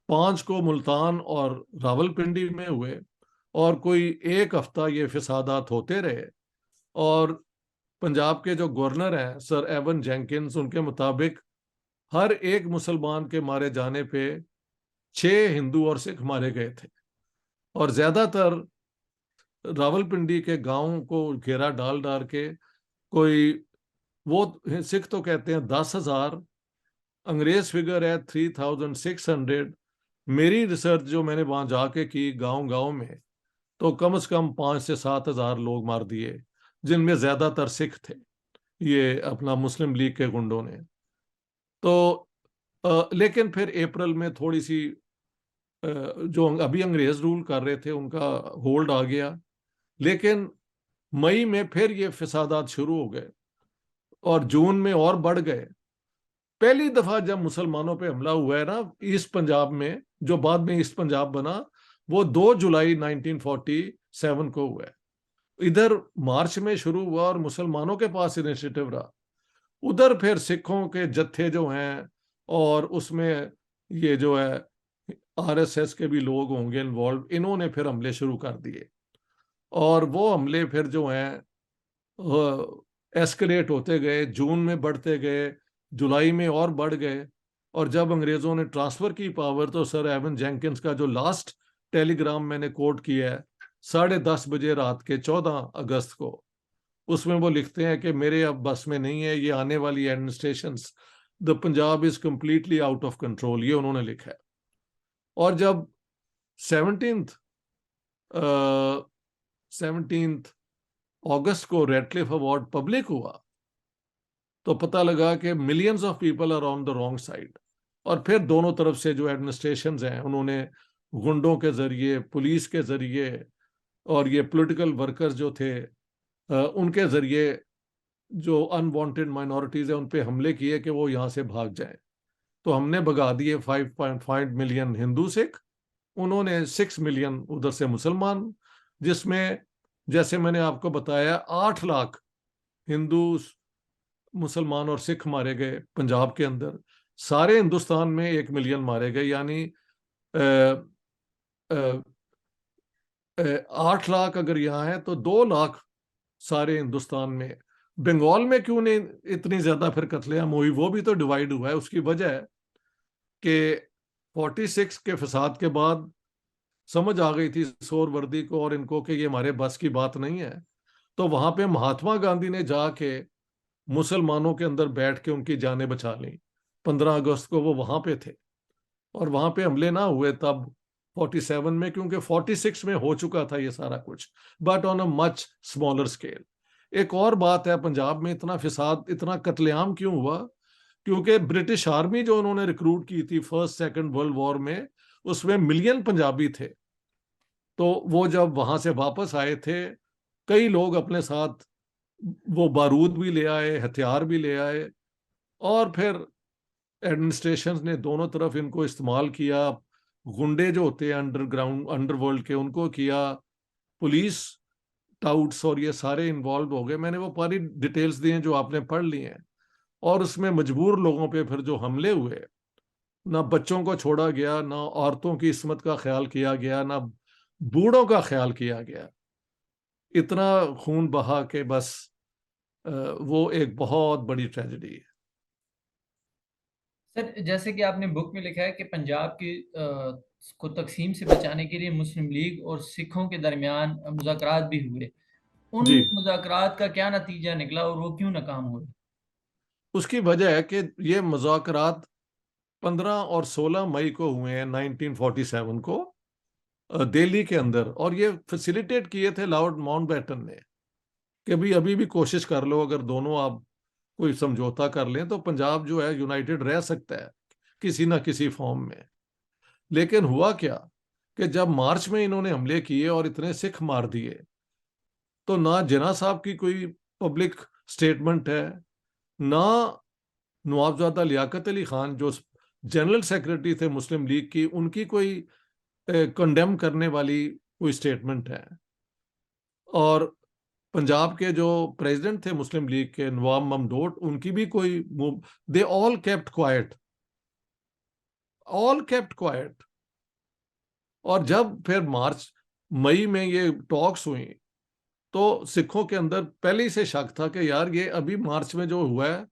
5 को मुल्तान और रावलपिंडी में हुए, और कोई एक हफ्ता ये फिसादात होते रहे। और पंजाब के जो गवर्नर हैं सर एवन जेंकिंस, उनके मुताबिक हर एक मुसलमान के मारे जाने पे 6 हिंदू और सिख मारे गए थे। और ज्यादातर रावलपिंडी के गांव को घेरा डाल डाल के, कोई, वो सिख तो कहते हैं 10,000, अंग्रेज फिगर है 3,600। मेरी रिसर्च जो मैंने वहां जाके की गांव गांव में, तो कम से कम 5 से 7 हजार लोग मार दिए, जिनमें ज्यादातर सिख थे, ये अपना मुस्लिम लीग के गुंडों ने। तो लेकिन फिर अप्रैल में थोड़ी सी जो अभी अंग्रेज रूल कर रहे थे उनका होल्ड आ गया, लेकिन मई में फिर ये फिसादात शुरू हो गए और जून में और बढ़ गए। पहली दफा जब मुसलमानों पे हमला हुआ है ना ईस्ट पंजाब में, जो बाद में ईस्ट पंजाब बना, वो 2 जुलाई 1947 को हुआ है। इधर मार्च में शुरू हुआ और मुसलमानों के पास इनिशिएटिव रहा, उधर फिर सिखों के जत्थे जो हैं, और उसमें ये जो है आरएसएस के भी लोग होंगे इन्वॉल्व, इन्होंने फिर हमले शुरू कर दिए। और वो हमले फिर जो हैं एस्केलेट होते गए, जून में बढ़ते गए, जुलाई में और बढ़ गए। और जब अंग्रेजों ने ट्रांसफर की पावर, तो सर एवन जेंकिंस का जो लास्ट टेलीग्राम मैंने कोट किया है 10:30 बजे रात के 14 अगस्त को, उसमें वो लिखते हैं कि मेरे अब बस में नहीं है ये आने वाली administration, the Punjab is completely out of control, ये उन्होंने लिखा है। और जब 17 17 अगस्त को रेडक्लिफ अवार्ड पब्लिक हुआ, तो पता लगा कि millions of people are on the wrong side. और फिर दोनों तरफ से जो एडमिनिस्ट्रेशंस हैं, उन्होंने गुंडों के जरिए, पुलिस के जरिए, और ये पॉलिटिकल वर्कर्स जो थे उनके जरिए, जो अनवांटेड माइनॉरिटीज है उन पे हमले किए कि वो यहाँ से भाग जाएं। तो हमने भगा दिए 5.5 मिलियन हिंदू सिख, उन्होंने 6 मिलियन उधर से मुसलमान, जिसमें जैसे मैंने आपको बताया 8 लाख हिंदू, मुसलमान और सिख मारे गए पंजाब के अंदर। सारे हिंदुस्तान में 1 मिलियन मारे गए, यानी 8 लाख अगर यहाँ है तो 2 लाख सारे हिंदुस्तान में। बंगाल में क्यों नहीं इतनी ज्यादा फिर कत्लेआम हुई, वो भी तो डिवाइड हुआ है। उसकी वजह है कि 46 के फसाद के बाद समझ आ गई थी सोहरावर्दी को और इनको कि ये हमारे बस की बात नहीं है। तो वहां पे महात्मा गांधी ने जाके मुसलमानों के अंदर बैठ के उनकी जानें बचा ली। 15 अगस्त को वो वहां पे थे, और वहां पे हमले ना हुए तब 47 में, क्योंकि 46 में हो चुका था ये सारा कुछ, but on a much smaller scale. एक और बात है, पंजाब में इतना फिसाद, इतना कत्लेआम क्यों हुआ? क्योंकि ब्रिटिश आर्मी जो उन्होंने रिक्रूट की थी फर्स्ट सेकंड वर्ल्ड वॉर में, उसमें मिलियन पंजाबी थे। तो वो जब वहां से वापस आए थे, कई लोग अपने साथ वो बारूद भी ले आए, हथियार भी ले आए, और फिर एडमिनिस्ट्रेशन ने दोनों तरफ इनको इस्तेमाल किया। गुंडे जो होते हैं अंडरग्राउंड, अंडरवर्ल्ड के, उनको किया, पुलिस टाउट्स और ये सारे इन्वॉल्व हो गए। मैंने वो सारी डिटेल्स दी हैं जो आपने पढ़ ली हैं। और उसमें मजबूर लोगों पे फिर जो हमले हुए, ना बच्चों को छोड़ा गया, ना औरतों की इस्मत का ख्याल किया गया, ना बूढ़ों का ख्याल किया गया। इतना खून बहा के बस वो एक बहुत बड़ी ट्रेजेडी है। सर, जैसे कि आपने बुक में लिखा है कि पंजाब की को तकसीम से बचाने के लिए मुस्लिम लीग और सिखों के दरमियान मुज़ाकरात भी हुए। उन जी, मुज़ाकरात का क्या नतीजा निकला और वो क्यों नाकाम हुए? उसकी वजह है कि ये मुज़ाकरात 15 और 16 मई को हुए हैं 1947 को, दिल्ली के अंदर। और ये फैसिलिटेट किए थे लॉर्ड माउंटबेटन ने, कि भाई अभी भी कोशिश कर लो, अगर दोनों आप कोई समझौता कर लें तो पंजाब जो है यूनाइटेड रह सकता है किसी ना किसी फॉर्म में। लेकिन हुआ क्या कि जब मार्च में इन्होंने हमले किए और इतने सिख मार दिए, तो ना जिन्ना साहब की कोई पब्लिक स्टेटमेंट है, ना नवाबजादा लियाकत अली खान जो जनरल सेक्रेटरी थे मुस्लिम लीग की, उनकी कोई कंडेम करने वाली कोई स्टेटमेंट है। और पंजाब के जो प्रेसिडेंट थे मुस्लिम लीग के, नवाब ममडोट, उनकी भी कोई, they all kept quite. All kept quite. और जब फिर मार्च मई में ये टॉक्स हुई तो सिखों के अंदर पहले ही से शक था कि यार ये अभी मार्च में जो हुआ है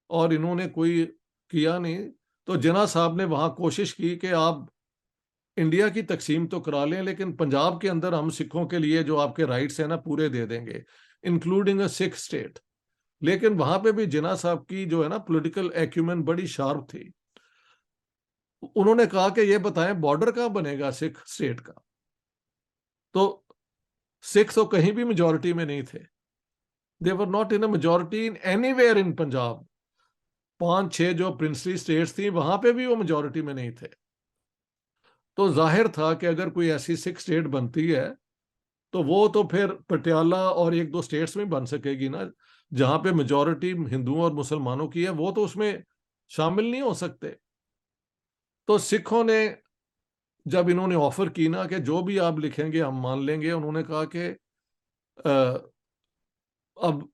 और इन्होंने कोई किया नहीं। तो जिन्ना साहब ने वहां कोशिश की कि आप इंडिया की तकसीम तो करा लें, लेकिन पंजाब के अंदर हम सिखों के लिए जो आपके राइट्स हैं ना पूरे दे देंगे, इंक्लूडिंग अ सिख स्टेट। लेकिन वहां पे भी जिन्ना साहब की जो है ना पॉलिटिकल एक्यूमेन बड़ी शार्प थी। उन्होंने कहा कि ये बताएं बॉर्डर कहाँ बनेगा सिख स्टेट का। तो सिख तो कहीं भी मेजोरिटी में नहीं थे, they were not in a majority in anywhere in Punjab. 5-6 जो प्रिंसली स्टेट्स थी वहां पे भी वो मेजोरिटी में नहीं थे। तो जाहिर था कि अगर कोई ऐसी सिख स्टेट बनती है तो वो तो फिर पटियाला और एक दो स्टेट्स में बन सकेगी ना, जहां पे मेजोरिटी हिंदुओं और मुसलमानों की है, वो तो उसमें शामिल नहीं हो सकते। तो सिखों ने जब इन्होंने ऑफर की ना कि जो भी आप लिखेंगे हम मान लेंगे, उन्होंने कहा कि अब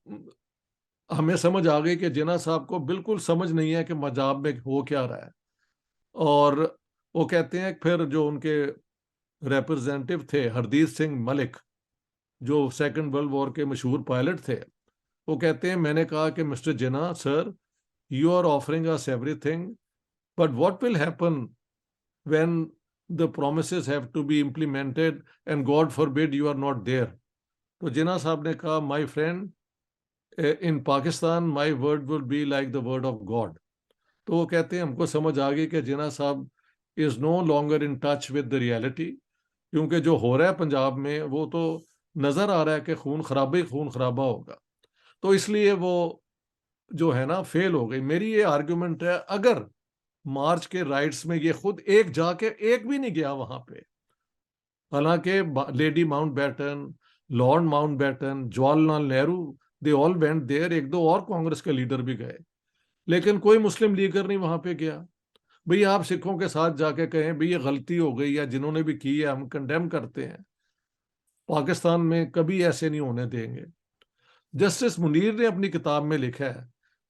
हमें समझ आ गई कि जिन्ना साहब को बिल्कुल समझ नहीं है कि पंजाब में हो क्या रहा है। और वो कहते हैं फिर जो उनके रिप्रेजेंटेटिव थे हरदीप सिंह मलिक, जो सेकंड वर्ल्ड वॉर के मशहूर पायलट थे, वो कहते हैं मैंने कहा कि mister Jinnah sir, you are offering us everything, but what will happen when the promises have to be implemented and God forbid you are not there. तो जिन्ना साहब ने कहा my friend, in Pakistan my word will be like the word of God. तो वो कहते हैं हमको समझ आ गई कि जिन्ना साहब is no longer in touch with the reality, क्योंकि जो हो रहा है पंजाब में वो तो नजर आ रहा है कि खून खराबा होगा। तो इसलिए वो जो है ना फेल हो गई। मेरी ये आर्गुमेंट है, अगर मार्च के राइट्स में ये खुद एक जाके एक भी नहीं गया वहां पे, हालांकि Lady Mountbatten, Lord Mountbatten, Jawaharlal Nehru, they all went there, एक दो और कांग्रेस के लीडर भी गए, लेकिन कोई मुस्लिम लीडर नहीं वहां पे गया। भाई आप सिखों के साथ जाके कहें भाई ये गलती हो गई, या जिन्होंने भी की है हम कंडेम करते हैं, पाकिस्तान में कभी ऐसे नहीं होने देंगे। जस्टिस मुनीर ने अपनी किताब में लिखा है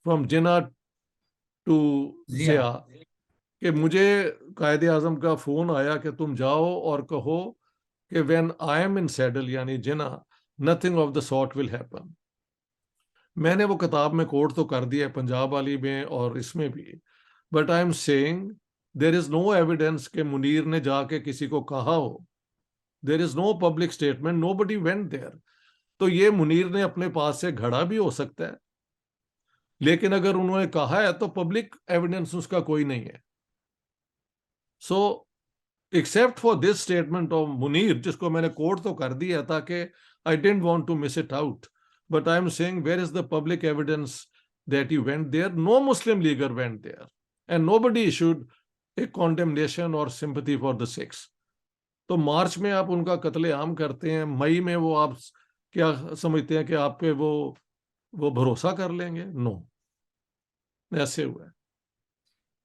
फ्रॉम जिना टू जी हाँ। जिया कि मुझे कायदे आजम का फोन आया कि तुम जाओ और कहो कि when I am in saddle यानी Jinnah, nothing of the sort will happen. मैंने वो किताब में कोट तो कर दिया है पंजाब वाली में और इसमें भी, but I am saying there is no evidence कि मुनीर ने जाके किसी को कहा हो। There is no public statement, nobody went there. तो ये मुनीर ने अपने पास से घड़ा भी हो सकता है, लेकिन अगर उन्होंने कहा है तो पब्लिक एविडेंस उसका कोई नहीं है। So except for this statement of Munir, जिसको मैंने कोट तो कर दिया ताकि I didn't want to miss it out, but I am saying where is the public evidence that he went there? No Muslim leader went there and nobody issued a condemnation और sympathy for the six. तो मार्च में आप उनका कत्लेआम करते हैं, मई में वो आप क्या समझते हैं कि आप पे वो भरोसा कर लेंगे? नो, ऐसे हुआ है।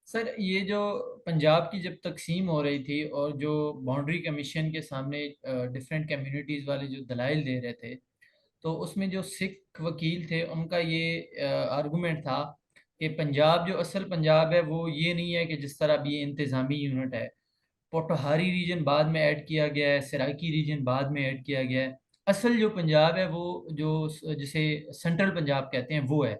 सर, ये जो पंजाब की जब तकसीम हो रही थी और जो बाउंड्री कमीशन के सामने डिफरेंट कम्युनिटीज़ वाले जो दलाइल दे रहे थे, तो उसमें जो सिख वकील थे उनका ये आर्गुमेंट था कि पंजाब जो असल पंजाब है वो ये नहीं है कि जिस तरह अब ये इंतज़ामी यूनिट है। पोटोहारी रीजन बाद में ऐड किया गया है, सराइकी रीजन बाद में ऐड किया गया है। असल जो पंजाब है वो जो जिसे सेंट्रल पंजाब कहते हैं वो है।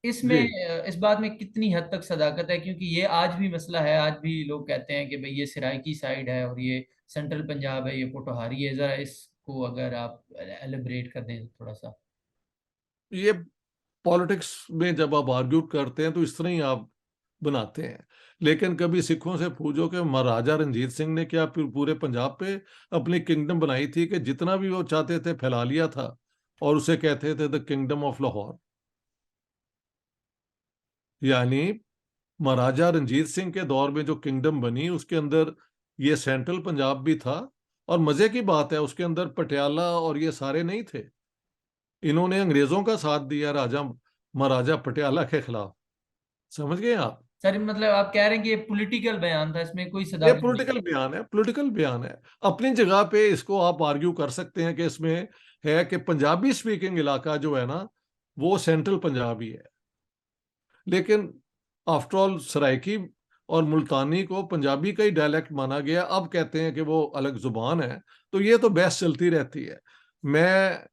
इसमें जी, इस बात में कितनी हद तक सदाकत है, क्योंकि ये आज भी मसला है। आज भी लोग कहते हैं कि भाई ये सराइकी साइड है और ये सेंट्रल पंजाब है, ये पोटोहारी है। ज़रा इसको अगर आप एलिब्रेट कर दें थोड़ा सा। ये पॉलिटिक्स में जब आप आर्ग्यू करते हैं तो इस तरह ही आप बनाते हैं। लेकिन कभी सिखों से पूछो कि महाराजा रंजीत सिंह ने क्या पूरे पंजाब पे अपनी किंगडम बनाई थी कि जितना भी वो चाहते थे फैला लिया था, और उसे कहते थे द किंगडम ऑफ लाहौर। यानी महाराजा रंजीत सिंह के दौर में जो किंगडम बनी उसके अंदर ये सेंट्रल पंजाब भी था। और मजे की बात है उसके अंदर पटियाला और ये सारे नहीं थे। इन्होंने अंग्रेजों का साथ दिया राजा महाराजा पटियाला के खिलाफ। समझ गए आप? सर मतलब आप कह रहे हैं कि ये पॉलिटिकल बयान था, इसमें कोई ये सदाकत नहीं पॉलिटिकल बयान है, पॉलिटिकल बयान है। अपनी जगह पे इसको आप आर्ग्यू कर सकते हैं कि इसमें है कि पंजाबी स्पीकिंग इलाका जो है ना वो सेंट्रल पंजाब ही है। लेकिन आफ्टर ऑल सराइकी और मुल्तानी को पंजाबी का ही डायलेक्ट माना गया, अब कहते हैं कि वो अलग जुबान है। तो ये तो बहस चलती रहती है। मैं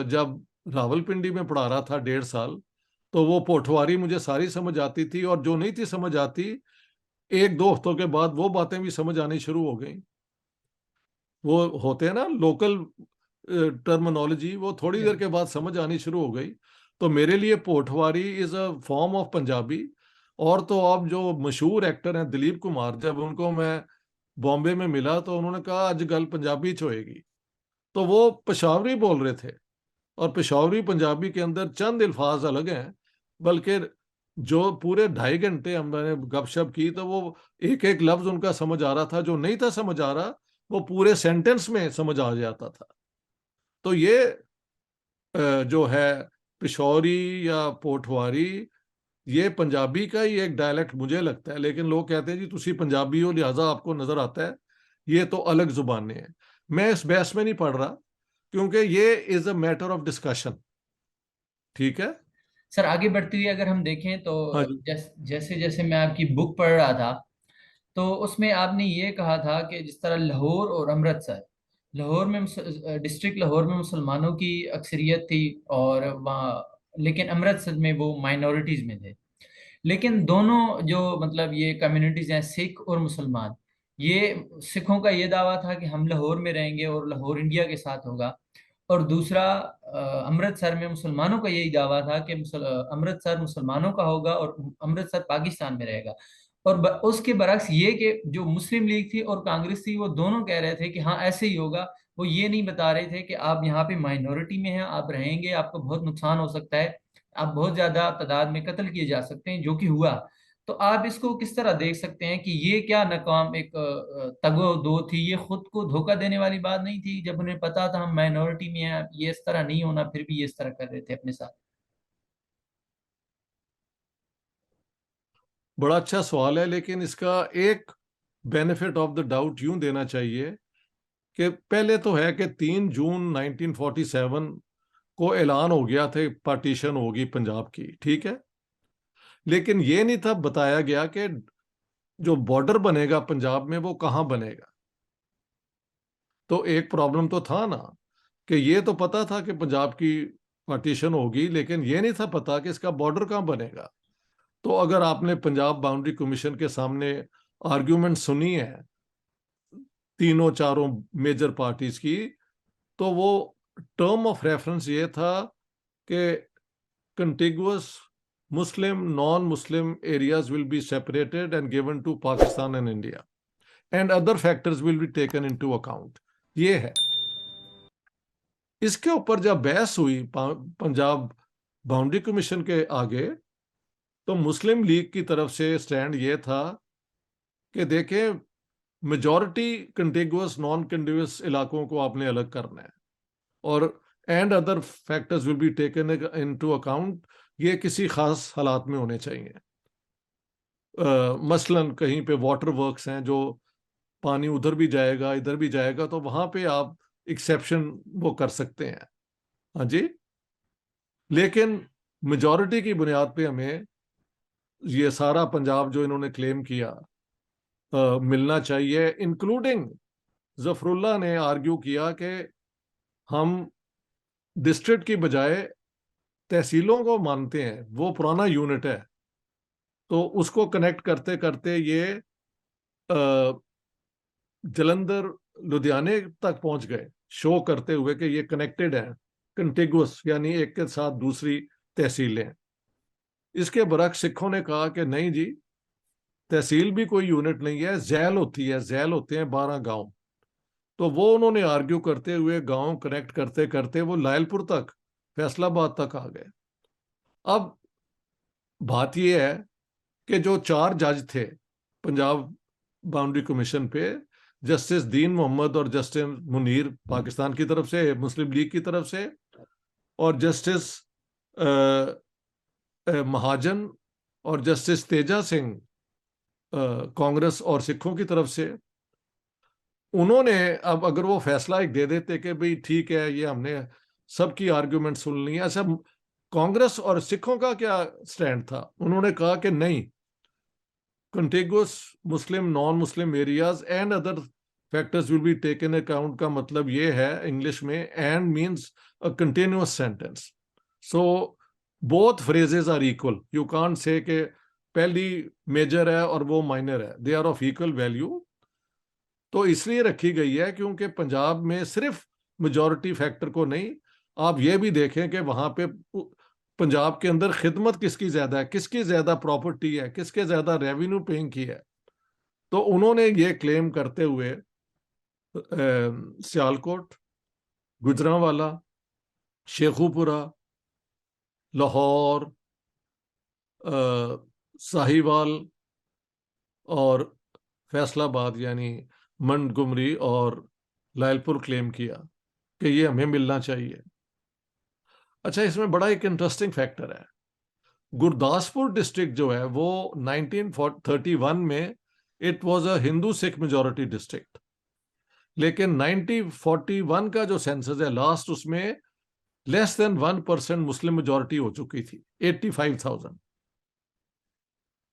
जब रावलपिंडी में पढ़ा रहा था 1.5 साल, तो वो पोठवारी मुझे सारी समझ आती थी, और जो नहीं थी समझ आती, 1-2 हफ्तों के बाद वो बातें भी समझ आनी शुरू हो गई। वो होते हैं ना लोकल टर्मिनोलॉजी, वो थोड़ी देर के बाद समझ आनी शुरू हो गई। तो मेरे लिए Pothwari is a form of Punjabi. और तो अब जो मशहूर एक्टर हैं दिलीप कुमार, जब उनको मैं बॉम्बे में मिला तो उन्होंने कहा अज गल पंजाबी च होएगी। तो वो पेशावरी बोल रहे थे, और पेशावरी पंजाबी के अंदर चंद अल्फाज अलग हैं, बल्कि जो पूरे 2.5 घंटे हमने गपशप की तो वो एक एक लफ्ज उनका समझ आ रहा था, जो नहीं था समझ आ रहा वो पूरे सेंटेंस में समझ आ जाता था। तो ये जो है पिशौरी या पोठवारी, ये पंजाबी का ही एक डायलेक्ट मुझे लगता है, लेकिन लोग कहते हैं जी तुसी पंजाबी हो लिहाजा आपको नजर आता है। ये तो अलग जुबानें हैं। मैं इस बहस में नहीं पढ़ रहा, क्योंकि ये is a matter of discussion. ठीक है। सर आगे बढ़ते हुए अगर हम देखें तो हाँ जी। जैसे जैसे मैं आपकी बुक पढ़ रहा था, तो उसमें आपने ये कहा था कि जिस तरह लाहौर और अमृतसर, लाहौर में डिस्ट्रिक्ट लाहौर में मुसलमानों की अक्सरियत थी, और वहाँ लेकिन अमृतसर में वो माइनॉरिटीज में थे। लेकिन दोनों जो मतलब ये कम्युनिटीज हैं, सिख और मुसलमान, ये सिखों का ये दावा था कि हम लाहौर में रहेंगे और लाहौर इंडिया के साथ होगा। और दूसरा अमृतसर में मुसलमानों का यही दावा था कि अमृतसर मुसलमानों का होगा और अमृतसर पाकिस्तान में रहेगा। और उसके बरक्स ये कि जो मुस्लिम लीग थी और कांग्रेस थी, वो दोनों कह रहे थे कि हाँ ऐसे ही होगा। वो ये नहीं बता रहे थे कि आप यहाँ पे माइनॉरिटी में हैं, आप रहेंगे, आपको बहुत नुकसान हो सकता है, आप बहुत ज्यादा तादाद में कत्ल किए जा सकते हैं, जो कि हुआ। तो आप इसको किस तरह देख सकते हैं कि ये क्या नाकाम एक तगो दो थी, ये खुद को धोखा देने वाली बात नहीं थी जब उन्हें पता था हम माइनॉरिटी में हैं, ये इस तरह नहीं होना, फिर भी ये इस तरह कर रहे थे अपने साथ। बड़ा अच्छा सवाल है, लेकिन इसका एक बेनिफिट ऑफ द डाउट यूं देना चाहिए कि पहले तो है कि 3 जून 1947 को ऐलान हो गया था पार्टीशन होगी पंजाब की, ठीक है। लेकिन ये नहीं था बताया गया कि जो बॉर्डर बनेगा पंजाब में वो कहाँ बनेगा। तो एक प्रॉब्लम तो था ना, कि ये तो पता था कि पंजाब की पार्टीशन होगी, लेकिन ये नहीं था पता कि इसका बॉर्डर कहाँ बनेगा। तो अगर आपने पंजाब बाउंड्री कमीशन के सामने आर्ग्यूमेंट सुनी है तीनों चारों मेजर पार्टीज की, तो वो टर्म ऑफ रेफरेंस ये था कि contiguous Muslim, non-Muslim areas will be separated and given to Pakistan and India, and other factors will be taken into account. ये है। इसके ऊपर जब बहस हुई पंजाब बाउंड्री कमीशन के आगे, तो मुस्लिम लीग की तरफ से स्टैंड ये था कि देखें, मेजॉरिटी कंटिगुअस नॉन कंटिगुअस इलाकों को आपने अलग करना है, और and other factors will be taken into account. ये किसी खास हालात में होने चाहिए। मसलन कहीं पे वाटर वर्क्स हैं, जो पानी उधर भी जाएगा इधर भी जाएगा, तो वहां पे आप एक्सेप्शन वो कर सकते हैं। हाँ जी। लेकिन मेजॉरिटी की बुनियाद पे हमें ये सारा पंजाब जो इन्होंने क्लेम किया मिलना चाहिए। इंक्लूडिंग जफरुल्ला ने आर्ग्यू किया कि हम डिस्ट्रिक्ट की बजाय तहसीलों को मानते हैं, वो पुराना यूनिट है। तो उसको कनेक्ट करते करते ये जलंधर लुधियाने तक पहुंच गए, शो करते हुए कि ये कनेक्टेड है, कंटिगुअस, यानी एक के साथ दूसरी तहसीलें। इसके बरक्स सिखों ने कहा कि नहीं जी, तहसील भी कोई यूनिट नहीं है, झैल होती है, झैल होते हैं 12 गांव। तो वो उन्होंने आर्ग्यू करते हुए गांव कनेक्ट करते करते वो लायलपुर तक, फैसलाबाद तक आ गए। अब बात यह है कि जो 4 जज थे पंजाब बाउंड्री कमीशन पे, जस्टिस दीन मोहम्मद और जस्टिस मुनीर पाकिस्तान की तरफ से, मुस्लिम लीग की तरफ से, और जस्टिस महाजन और जस्टिस तेजा सिंह कांग्रेस और सिखों की तरफ से, उन्होंने, अब अगर वो फैसला एक दे देते कि भाई ठीक है, ये हमने सबकी आर्ग्यूमेंट सुन ली, ऐसा कांग्रेस और सिखों का क्या स्टैंड था? उन्होंने कहा कि नहीं, contiguous Muslim, non-Muslim areas and other factors will be taken account का मतलब ये है इंग्लिश में and means a continuous sentence. So both phrases are equal. You can't say कि पहली मेजर है और वो माइनर है. They are of equal value. तो इसलिए रखी गई है क्योंकि पंजाब में सिर्फ मेजॉरिटी फैक्टर को नहीं, आप ये भी देखें कि वहां पे पंजाब के अंदर खिदमत किसकी ज्यादा है, किसकी ज्यादा प्रॉपर्टी है, किसके ज्यादा रेवेन्यू पेइंग की है. तो उन्होंने ये क्लेम करते हुए सियालकोट, गुजरांवाला, शेखुपुरा, लाहौर, साहिवाल और फैसलाबाद यानी मंडगुमरी और लायलपुर क्लेम किया कि ये हमें मिलना चाहिए. अच्छा, इसमें बड़ा एक इंटरेस्टिंग फैक्टर है. गुरदासपुर डिस्ट्रिक्ट जो है वो 1931 में it was a Hindu Sikh majority district, लेकिन 1941 का जो सेंसस है लास्ट, उसमें लेस देन 1% मुस्लिम मेजॉरिटी हो चुकी थी, 85,000.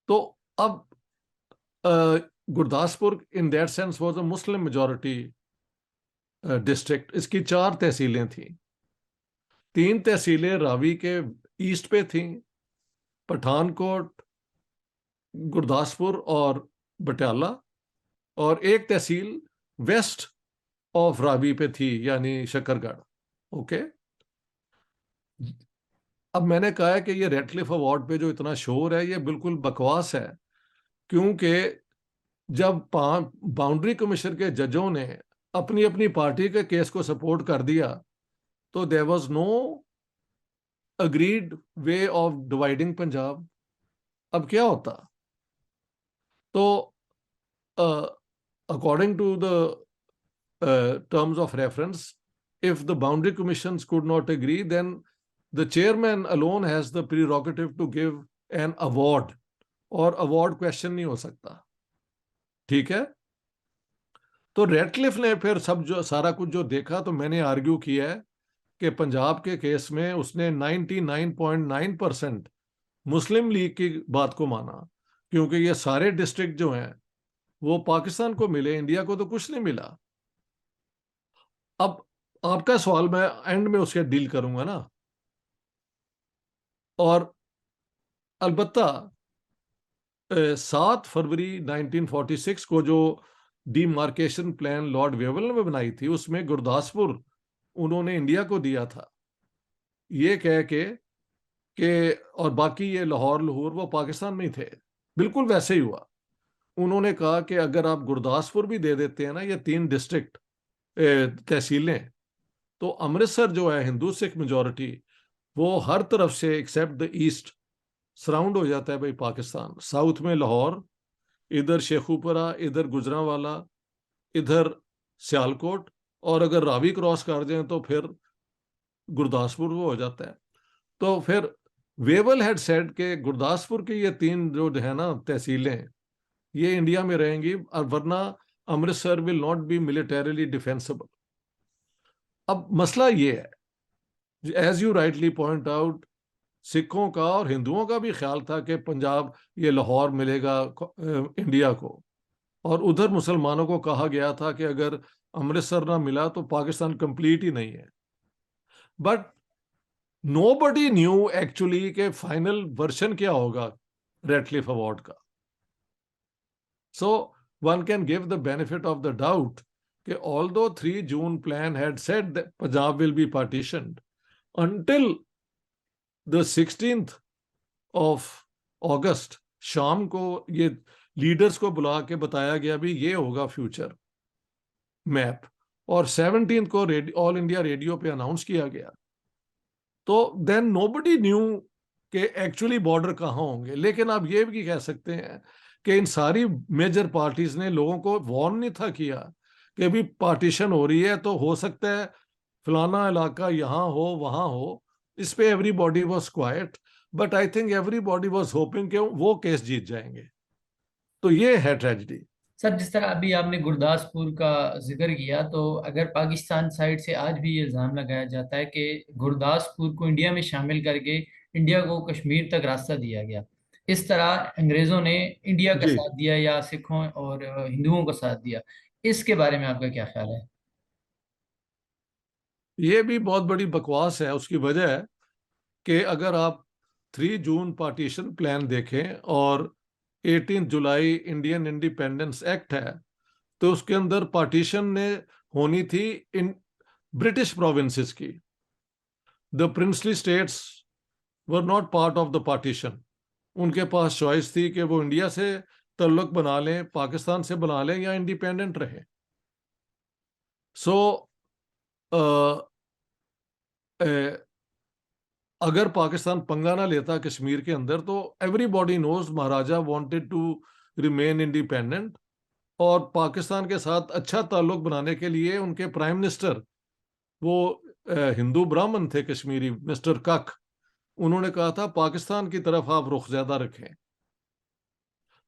तो अब Gurdaspur in that sense was a Muslim majority district. इसकी 4 तहसीलें थी. 3 तहसीलें रावी के ईस्ट पे थी, पठानकोट, गुरदासपुर और बटियाला, और एक तहसील वेस्ट ऑफ रावी पे थी यानी शकरगढ़. ओके. अब मैंने कहा है कि ये रेडक्लिफ अवार्ड पे जो इतना शोर है ये बिल्कुल बकवास है, क्योंकि जब बाउंड्री कमीशन के जजों ने अपनी अपनी पार्टी के केस को सपोर्ट कर दिया तो there was no agreed way of dividing Punjab. अब क्या होता? तो according to the terms of reference, if the boundary commissions could not agree, then the chairman alone has the prerogative to give an award, और award question नहीं हो सकता. ठीक है. तो रेडक्लिफ ने फिर सब जो सारा कुछ जो देखा, तो मैंने आर्ग्यू किया है कि पंजाब के केस में उसने 99.9% मुस्लिम लीग की बात को माना, क्योंकि ये सारे डिस्ट्रिक्ट जो हैं वो पाकिस्तान को मिले, इंडिया को तो कुछ नहीं मिला. अब आपका सवाल मैं एंड में उसके डील करूंगा ना. और अलबत्ता 7 फरवरी 1946 को जो डिमार्केशन प्लान लॉर्ड वेवल ने बनाई थी, उसमें गुरदासपुर उन्होंने इंडिया को दिया था, ये कह के और बाकी ये लाहौर लाहौर वो पाकिस्तान में ही थे. बिल्कुल वैसे ही हुआ. उन्होंने कहा कि अगर आप गुरदासपुर भी दे देते हैं ना, ये 3 डिस्ट्रिक्ट तहसीलें, तो अमृतसर जो है हिंदू सिख मेजॉरिटी, वो हर तरफ से एक्सेप्ट द ईस्ट सराउंड हो जाता है भाई पाकिस्तान. साउथ में लाहौर, इधर शेखुपुरा, इधर गुजरांवाला, इधर सियालकोट, और अगर रावी क्रॉस कर जाए तो फिर गुरदासपुर वो हो जाता है. तो फिर वेवल हैड सेड के गुरदासपुर की ये 3 जो है ना तहसीलें, ये इंडिया में रहेंगी, और वरना Amritsar will not be militarily defensible. अब मसला ये है, as you rightly point out, सिखों का और हिंदुओं का भी ख्याल था कि पंजाब ये लाहौर मिलेगा इंडिया को, और उधर मुसलमानों को कहा गया था कि अगर अमृतसर ना मिला तो पाकिस्तान कंप्लीट ही नहीं है. बट नोबडी न्यू एक्चुअली के फाइनल वर्जन क्या होगा रेडक्लिफ अवार्ड का. So one can give the benefit of the doubt कि although 3 June plan had said that Punjab will be partitioned, until the 16th of August शाम को ये leaders को बुला के बताया गया भी ये होगा फ्यूचर मैप, और 17th को ऑल इंडिया रेडियो पे अनाउंस किया गया. तो देन नोबडी न्यू कि एक्चुअली बॉर्डर कहाँ होंगे. लेकिन आप ये भी कह सकते हैं कि इन सारी मेजर पार्टीज ने लोगों को वार्न नहीं था किया कि अभी पार्टीशन हो रही है, तो हो सकता है फलाना इलाका यहाँ हो वहां हो. इस पे everybody was quite, but I think everybody was hopping कि वो केस जीत जाएंगे. तो ये है ट्रेजेडी. सर, जिस तरह अभी आपने गुरदासपुर का जिक्र किया, तो अगर पाकिस्तान साइड से आज भी ये इल्ज़ाम लगाया जाता है कि गुरदासपुर को इंडिया में शामिल करके इंडिया को कश्मीर तक रास्ता दिया गया, इस तरह अंग्रेजों ने इंडिया का जी, साथ दिया या सिखों और हिंदुओं का साथ दिया, इसके बारे में आपका क्या ख्याल है? ये भी बहुत बड़ी बकवास है। उसकी वजह है कि अगर आप 3 जून पार्टीशन प्लान देखें और 18 जुलाई इंडियन इंडिपेंडेंस एक्ट है, तो उसके अंदर पार्टीशन ने होनी थी इन ब्रिटिश प्रोविंसेस की। The princely states were not part of the partition. उनके पास चॉइस थी कि वो इंडिया से ताल्लुक बना लें, पाकिस्तान से बना लें, या इंडिपेंडेंट रहे। सो अगर पाकिस्तान पंगा ना लेता कश्मीर के अंदर, तो everybody knows maharaja wanted to remain independent. और पाकिस्तान के साथ अच्छा ताल्लुक बनाने के लिए उनके प्राइम मिनिस्टर, वो हिंदू ब्राह्मण थे कश्मीरी, मिस्टर कक, उन्होंने कहा था पाकिस्तान की तरफ आप रुख ज्यादा रखें।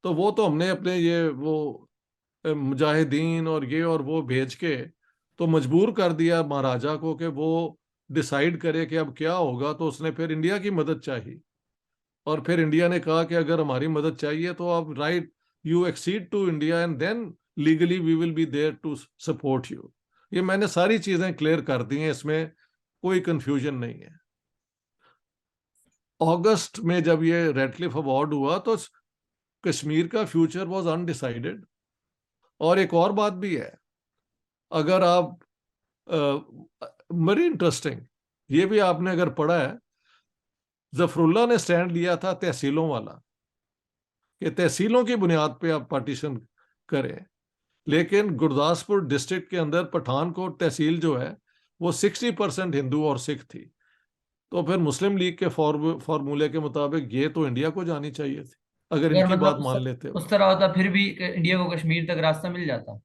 तो वो तो हमने अपने ये वो मुजाहिदीन और ये और वो भेज के तो मजबूर कर दिया महाराजा को कि वो डिसाइड करे कि अब क्या होगा। तो उसने फिर इंडिया की मदद चाहिए, और फिर इंडिया ने कहा कि अगर हमारी मदद चाहिए तो आप right, you accede to India and then legally we will be there to support you. ये मैंने सारी चीजें क्लियर कर दी हैं, इसमें कोई कंफ्यूजन नहीं है। अगस्त में जब ये रेडक्लिफ अवार्ड हुआ तो कश्मीर का फ्यूचर वाज अनडिसाइडेड। और एक और बात भी है, अगर आप बड़ी इंटरेस्टिंग, ये भी आपने अगर पढ़ा है, जफरुल्ला ने स्टैंड लिया था तहसीलों वाला, कि तहसीलों की बुनियाद पे आप पार्टीशन करें। लेकिन गुरदासपुर डिस्ट्रिक्ट के अंदर पठानकोट तहसील जो है वो 60% हिंदू और सिख थी। तो फिर मुस्लिम लीग के फॉर्मूले के मुताबिक ये तो इंडिया को जानी चाहिए थी, अगर अगर इनकी मतलब बात मान लेते हो। उस तरह होता फिर भी इंडिया को कश्मीर तक रास्ता मिल जाता।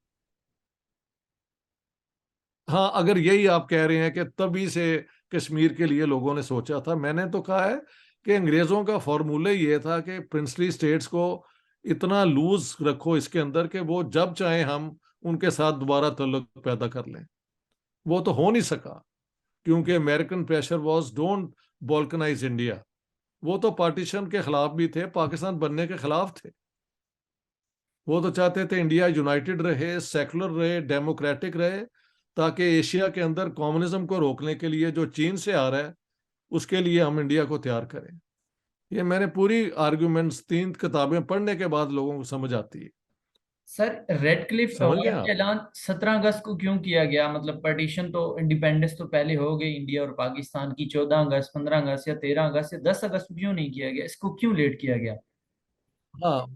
हाँ, अगर यही आप कह रहे हैं कि तभी से कश्मीर के लिए लोगों ने सोचा था, मैंने तो कहा है कि अंग्रेजों का फॉर्मूला ये था कि प्रिंसली स्टेट्स को इतना लूज रखो इसके अंदर कि वो जब चाहे हम उनके साथ दोबारा ताल्लुक पैदा कर लें। वो तो हो नहीं सका, क्योंकि American pressure was don't balkanize India. वो तो पार्टीशन के खिलाफ भी थे, पाकिस्तान बनने के खिलाफ थे। वो तो चाहते थे इंडिया यूनाइटेड रहे, सेकुलर रहे, डेमोक्रेटिक रहे, ताकि एशिया के अंदर कम्युनिज्म को रोकने के लिए जो चीन से आ रहा है उसके लिए हम इंडिया को तैयार करें। ये मैंने पूरी आर्ग्यूमेंट्स 3 किताबें पढ़ने के बाद लोगों को समझ आती है। सर, रेड क्लिफ समझ गए अवार्ड का आप? ऐलान 17 अगस्त को क्यों किया गया? मतलब पार्टीशन तो, इंडिपेंडेंस तो पहले हो गई इंडिया और पाकिस्तान की, 14 अगस्त, 15 अगस्त या 13 अगस्त या 10 अगस्त को क्यों नहीं किया गया? इसको क्यों लेट किया गया? हाँ,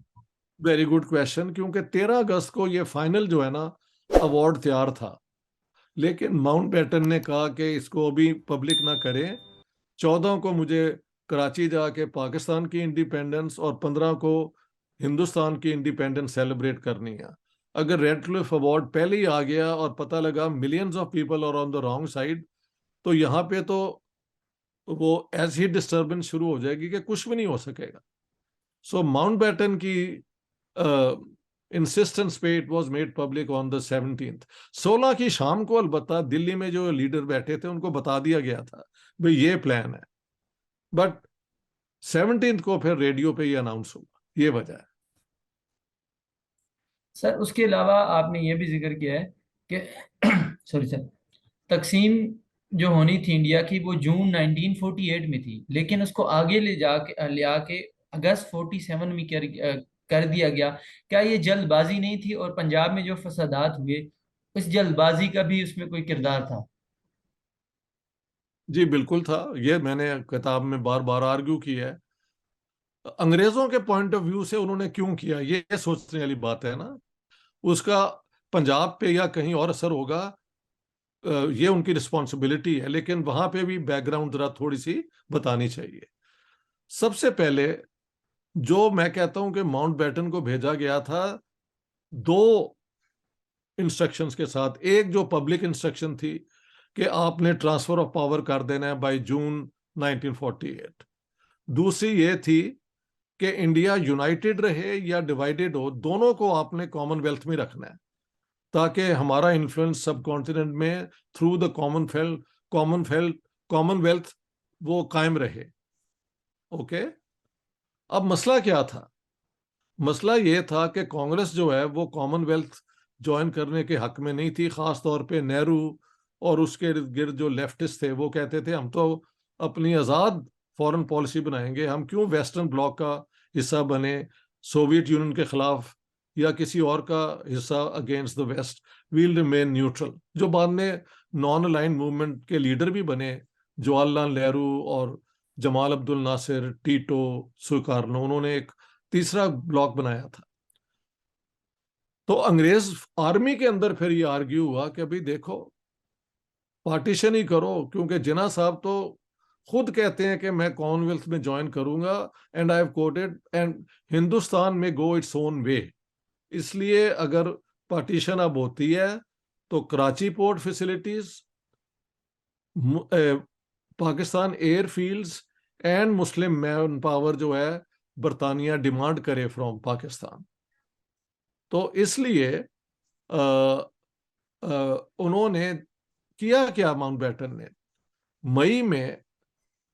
वेरी गुड क्वेश्चन। क्योंकि 13 अगस्त को ये फाइनल जो है ना अवार्ड तैयार था, लेकिन माउंट बैटन ने कहा कि इसको अभी पब्लिक ना करें। 14 को मुझे कराची जाके पाकिस्तान की इंडिपेंडेंस और 15 को हिंदुस्तान की इंडिपेंडेंस सेलिब्रेट करनी है। अगर रेड क्लिफ अवार्ड पहले ही आ गया और पता लगा millions of people are on the wrong side, तो यहाँ पे तो वो ऐसी डिस्टरबेंस शुरू हो जाएगी कि कुछ भी नहीं हो सकेगा। सो माउंट बैटन की इंसिस्टेंस पे it was made public on the 17th। 16 की शाम को अलबत्ता दिल्ली में जो लीडर बैठे थे उनको बता दिया गया था भाई ये प्लान है, बट 17th को फिर रेडियो पे ये अनाउंस हुआ। ये वजह है। सर, उसके अलावा आपने ये भी जिक्र किया है कि सॉरी सर, तकसीम जो होनी थी इंडिया की वो जून 1948 में थी, लेकिन उसको आगे ले आके अगस्त 47 में कर दिया गया। क्या ये जल्दबाजी नहीं थी? और पंजाब में जो फसादात हुए, उस जल्दबाजी का भी उसमें कोई किरदार था? जी बिल्कुल था। ये मैंने किताब में बार बार आर्ग्यू किया है। अंग्रेजों के पॉइंट ऑफ व्यू से उन्होंने क्यों किया, ये सोचने वाली बात है ना। उसका पंजाब पे या कहीं और असर होगा, ये उनकी रिस्पॉन्सिबिलिटी है, लेकिन वहां पे भी बैकग्राउंड जरा थोड़ी सी बतानी चाहिए। सबसे पहले जो मैं कहता हूं कि माउंट बैटन को भेजा गया था दो इंस्ट्रक्शंस के साथ। एक जो पब्लिक इंस्ट्रक्शन थी कि आपने ट्रांसफर ऑफ पावर कर देना है बाय जून 1948। दूसरी ये थी कि इंडिया यूनाइटेड रहे या डिवाइडेड हो, दोनों को आपने कॉमनवेल्थ में रखना है, ताकि हमारा इन्फ्लुएंस सब कॉन्टिनेंट में थ्रू द कॉमनवेल्थ वो कायम रहे। ओके। अब मसला क्या था? मसला ये था कि कांग्रेस जो है वो कॉमनवेल्थ ज्वाइन करने के हक में नहीं थी। खास तौर पे नेहरू और उसके इर्द गिर्द जो लेफ्टिस्ट थे वो कहते थे हम तो अपनी आज़ाद फॉरेन पॉलिसी बनाएंगे, हम क्यों वेस्टर्न ब्लॉक का हिस्सा बने, सोवियत यूनियन के खिलाफ या किसी और का हिस्सा against the west, will remain neutral. जो बाद में नॉन अलाइन मूवमेंट के लीडर भी बने, जवाहरलाल नेहरू और Gamal Abdel Nasser, Tito, Sukarno, उन्होंने एक तीसरा ब्लॉक बनाया था। तो अंग्रेज आर्मी के अंदर फिर ये आर्ग्यू हुआ कि अभी देखो पार्टीशन ही करो, क्योंकि जिन्ना साहब तो खुद कहते हैं कि मैं कॉमनवेल्थ में ज्वाइन करूंगा, and I have coated, and Hindustan में गो इट्स ओन वे। इसलिए अगर पार्टीशन अब होती है तो Karachi port facilities, Pakistan airfields and Muslim man power जो है बरतानिया डिमांड करे फ्रॉम पाकिस्तान। तो इसलिए उन्होंने किया क्या, माउंटबेटन ने मई में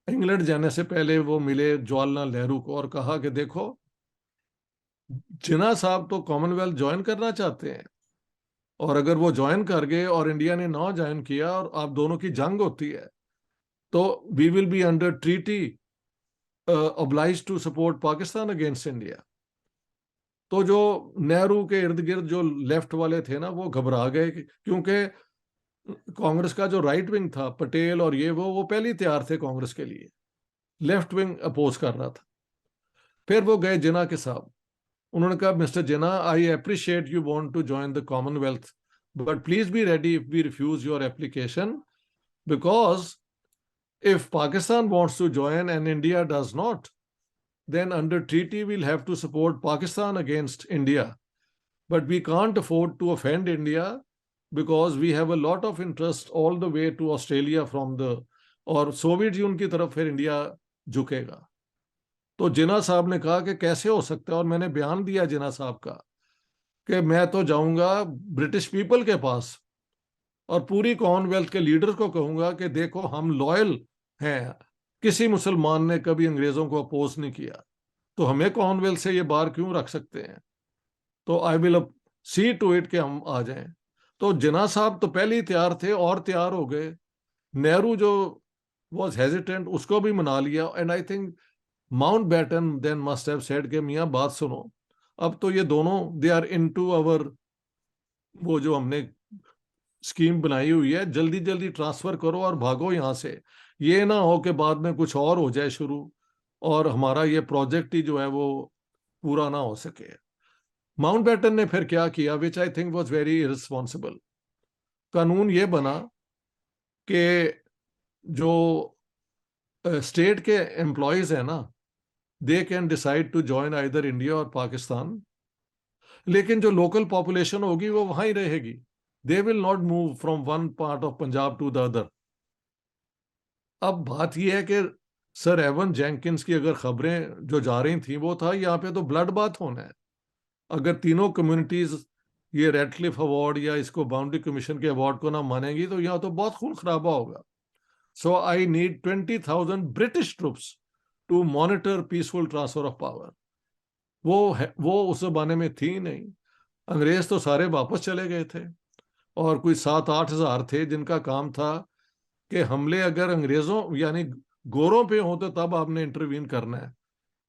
इंग्लैंड जाने से पहले वो मिले जवाहरलाल नेहरू को और कहा कि देखो जिन्ना साहब तो कॉमनवेल्थ ज्वाइन करना चाहते हैं, और अगर वो ज्वाइन कर गए और इंडिया ने ना ज्वाइन किया और आप दोनों की जंग होती है तो we will be under treaty obliged to support Pakistan against India. तो जो नेहरू के इर्द गिर्द जो लेफ्ट वाले थे ना वो घबरा गए, क्योंकि कांग्रेस का जो राइट विंग था पटेल और ये वो पहले ही तैयार थे कांग्रेस के लिए, लेफ्ट विंग अपोज कर रहा था। फिर वो गए जिन्ना के साथ, उन्होंने कहा mister Jinnah, I appreciate you want to join the Commonwealth, but please be ready if we refuse your application, because if Pakistan wants to join and India does not, then under treaty we'll have to support Pakistan against India. But we can't afford to offend India because we have a lot of interest all the way to Australia from the, और Soviet union की तरफ फिर India झुकेगा। तो जिन्ना साहब ने कहा कि कैसे हो सकता है, और मैंने बयान दिया जिन्ना साहब का कि मैं तो जाऊंगा ब्रिटिश पीपल के पास और पूरी कॉमनवेल्थ के लीडर को कहूंगा कि देखो हम लॉयल हैं, किसी मुसलमान ने कभी अंग्रेजों को अपोज नहीं किया, तो हमें कॉमनवेल्थ से ये बार क्यों रख सकते हैं, तो I will see to it कि हम आ जाएं। तो जिन्ना साहब तो पहले ही तैयार थे और तैयार हो गए। नेहरू जो वॉज हेजिटेंट उसको भी मना लिया, and I think Mountbatten then must have said कि मियाँ बात सुनो, अब तो ये दोनों दे आर इनटू आवर, वो जो हमने स्कीम बनाई हुई है जल्दी जल्दी ट्रांसफर करो और भागो यहाँ से, ये ना हो कि बाद में कुछ और हो जाए शुरू और हमारा ये प्रोजेक्ट ही जो है वो पूरा ना हो सके। माउंटबेटन ने फिर क्या किया, which I think was very irresponsible, कानून ये बना कि जो स्टेट के एम्प्लॉयज है ना, they can decide to join either India और पाकिस्तान, लेकिन जो लोकल पॉपुलेशन होगी वो वहां ही रहेगी, they will not move from one part of Punjab to the other. अब बात यह है कि सर एवन जेंकिंस की अगर खबरें जो जा रही थी वो था यहाँ पे तो ब्लड बाथ होना है, अगर तीनों कम्युनिटीज ये रेडक्लिफ अवार्ड या इसको बाउंड्री कमीशन के अवार्ड को ना मानेंगी तो यहाँ तो बहुत खून खराबा होगा। So I need 20,000 British troops to monitor peaceful transfer of power. वो उस जमाने में थी नहीं, अंग्रेज तो सारे वापस चले गए थे और कोई 7-8 हजार थे जिनका काम था कि हमले अगर अंग्रेजों यानी गोरों पे हो तो तब आपने इंटरवीन करना है,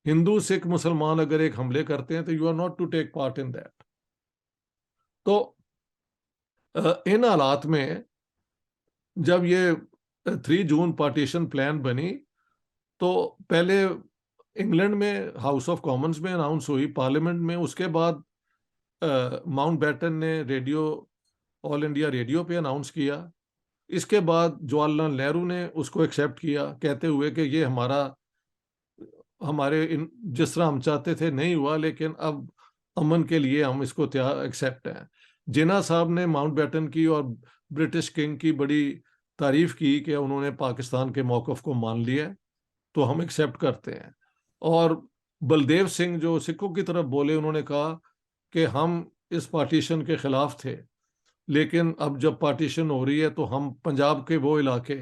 हिंदू सिख मुसलमान अगर एक हमले करते हैं तो you are not to take part in that. तो इन हालात में जब ये 3 जून पार्टीशन प्लान बनी तो पहले इंग्लैंड में हाउस ऑफ कॉमन्स में अनाउंस हुई, पार्लियामेंट में, उसके बाद माउंटबेटन ने रेडियो, ऑल इंडिया रेडियो पे अनाउंस किया, इसके बाद जवाहरलाल नेहरू ने उसको एक्सेप्ट किया कहते हुए कि ये हमारे जिस तरह हम चाहते थे नहीं हुआ, लेकिन अब अमन के लिए हम इसको तैयार एक्सेप्ट हैं। जिन्ना साहब ने माउंटबेटन की और ब्रिटिश किंग की बड़ी तारीफ की कि उन्होंने पाकिस्तान के मौक़िफ़ को मान लिया, तो हम एक्सेप्ट करते हैं। और बलदेव सिंह जो सिखों की तरफ बोले, उन्होंने कहा कि हम इस पार्टीशन के खिलाफ थे, लेकिन अब जब पार्टीशन हो रही है तो हम पंजाब के वो इलाके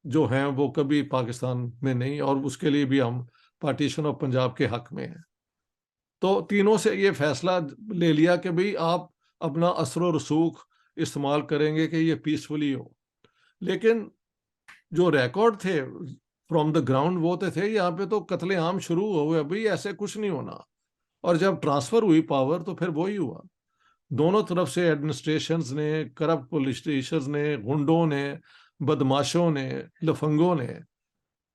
जो हैं वो कभी पाकिस्तान में नहीं, और उसके लिए भी हम पार्टीशन ऑफ पंजाब के हक में है। तो तीनों से ये फैसला ले लिया कि भाई आप अपना असर रसूख इस्तेमाल करेंगे कि ये पीसफुली हो। लेकिन जो रिकॉर्ड थे फ्रॉम द ग्राउंड वो तो थे, यहाँ पे तो कत्लेआम शुरू हो गए, भाई ऐसे कुछ नहीं होना। और जब ट्रांसफर हुई पावर तो फिर वही हुआ, दोनों तरफ से एडमिनिस्ट्रेशंस ने, करप्ट पॉलिटिशियंस ने, गुंडों ने, बदमाशों ने, लफंगों ने,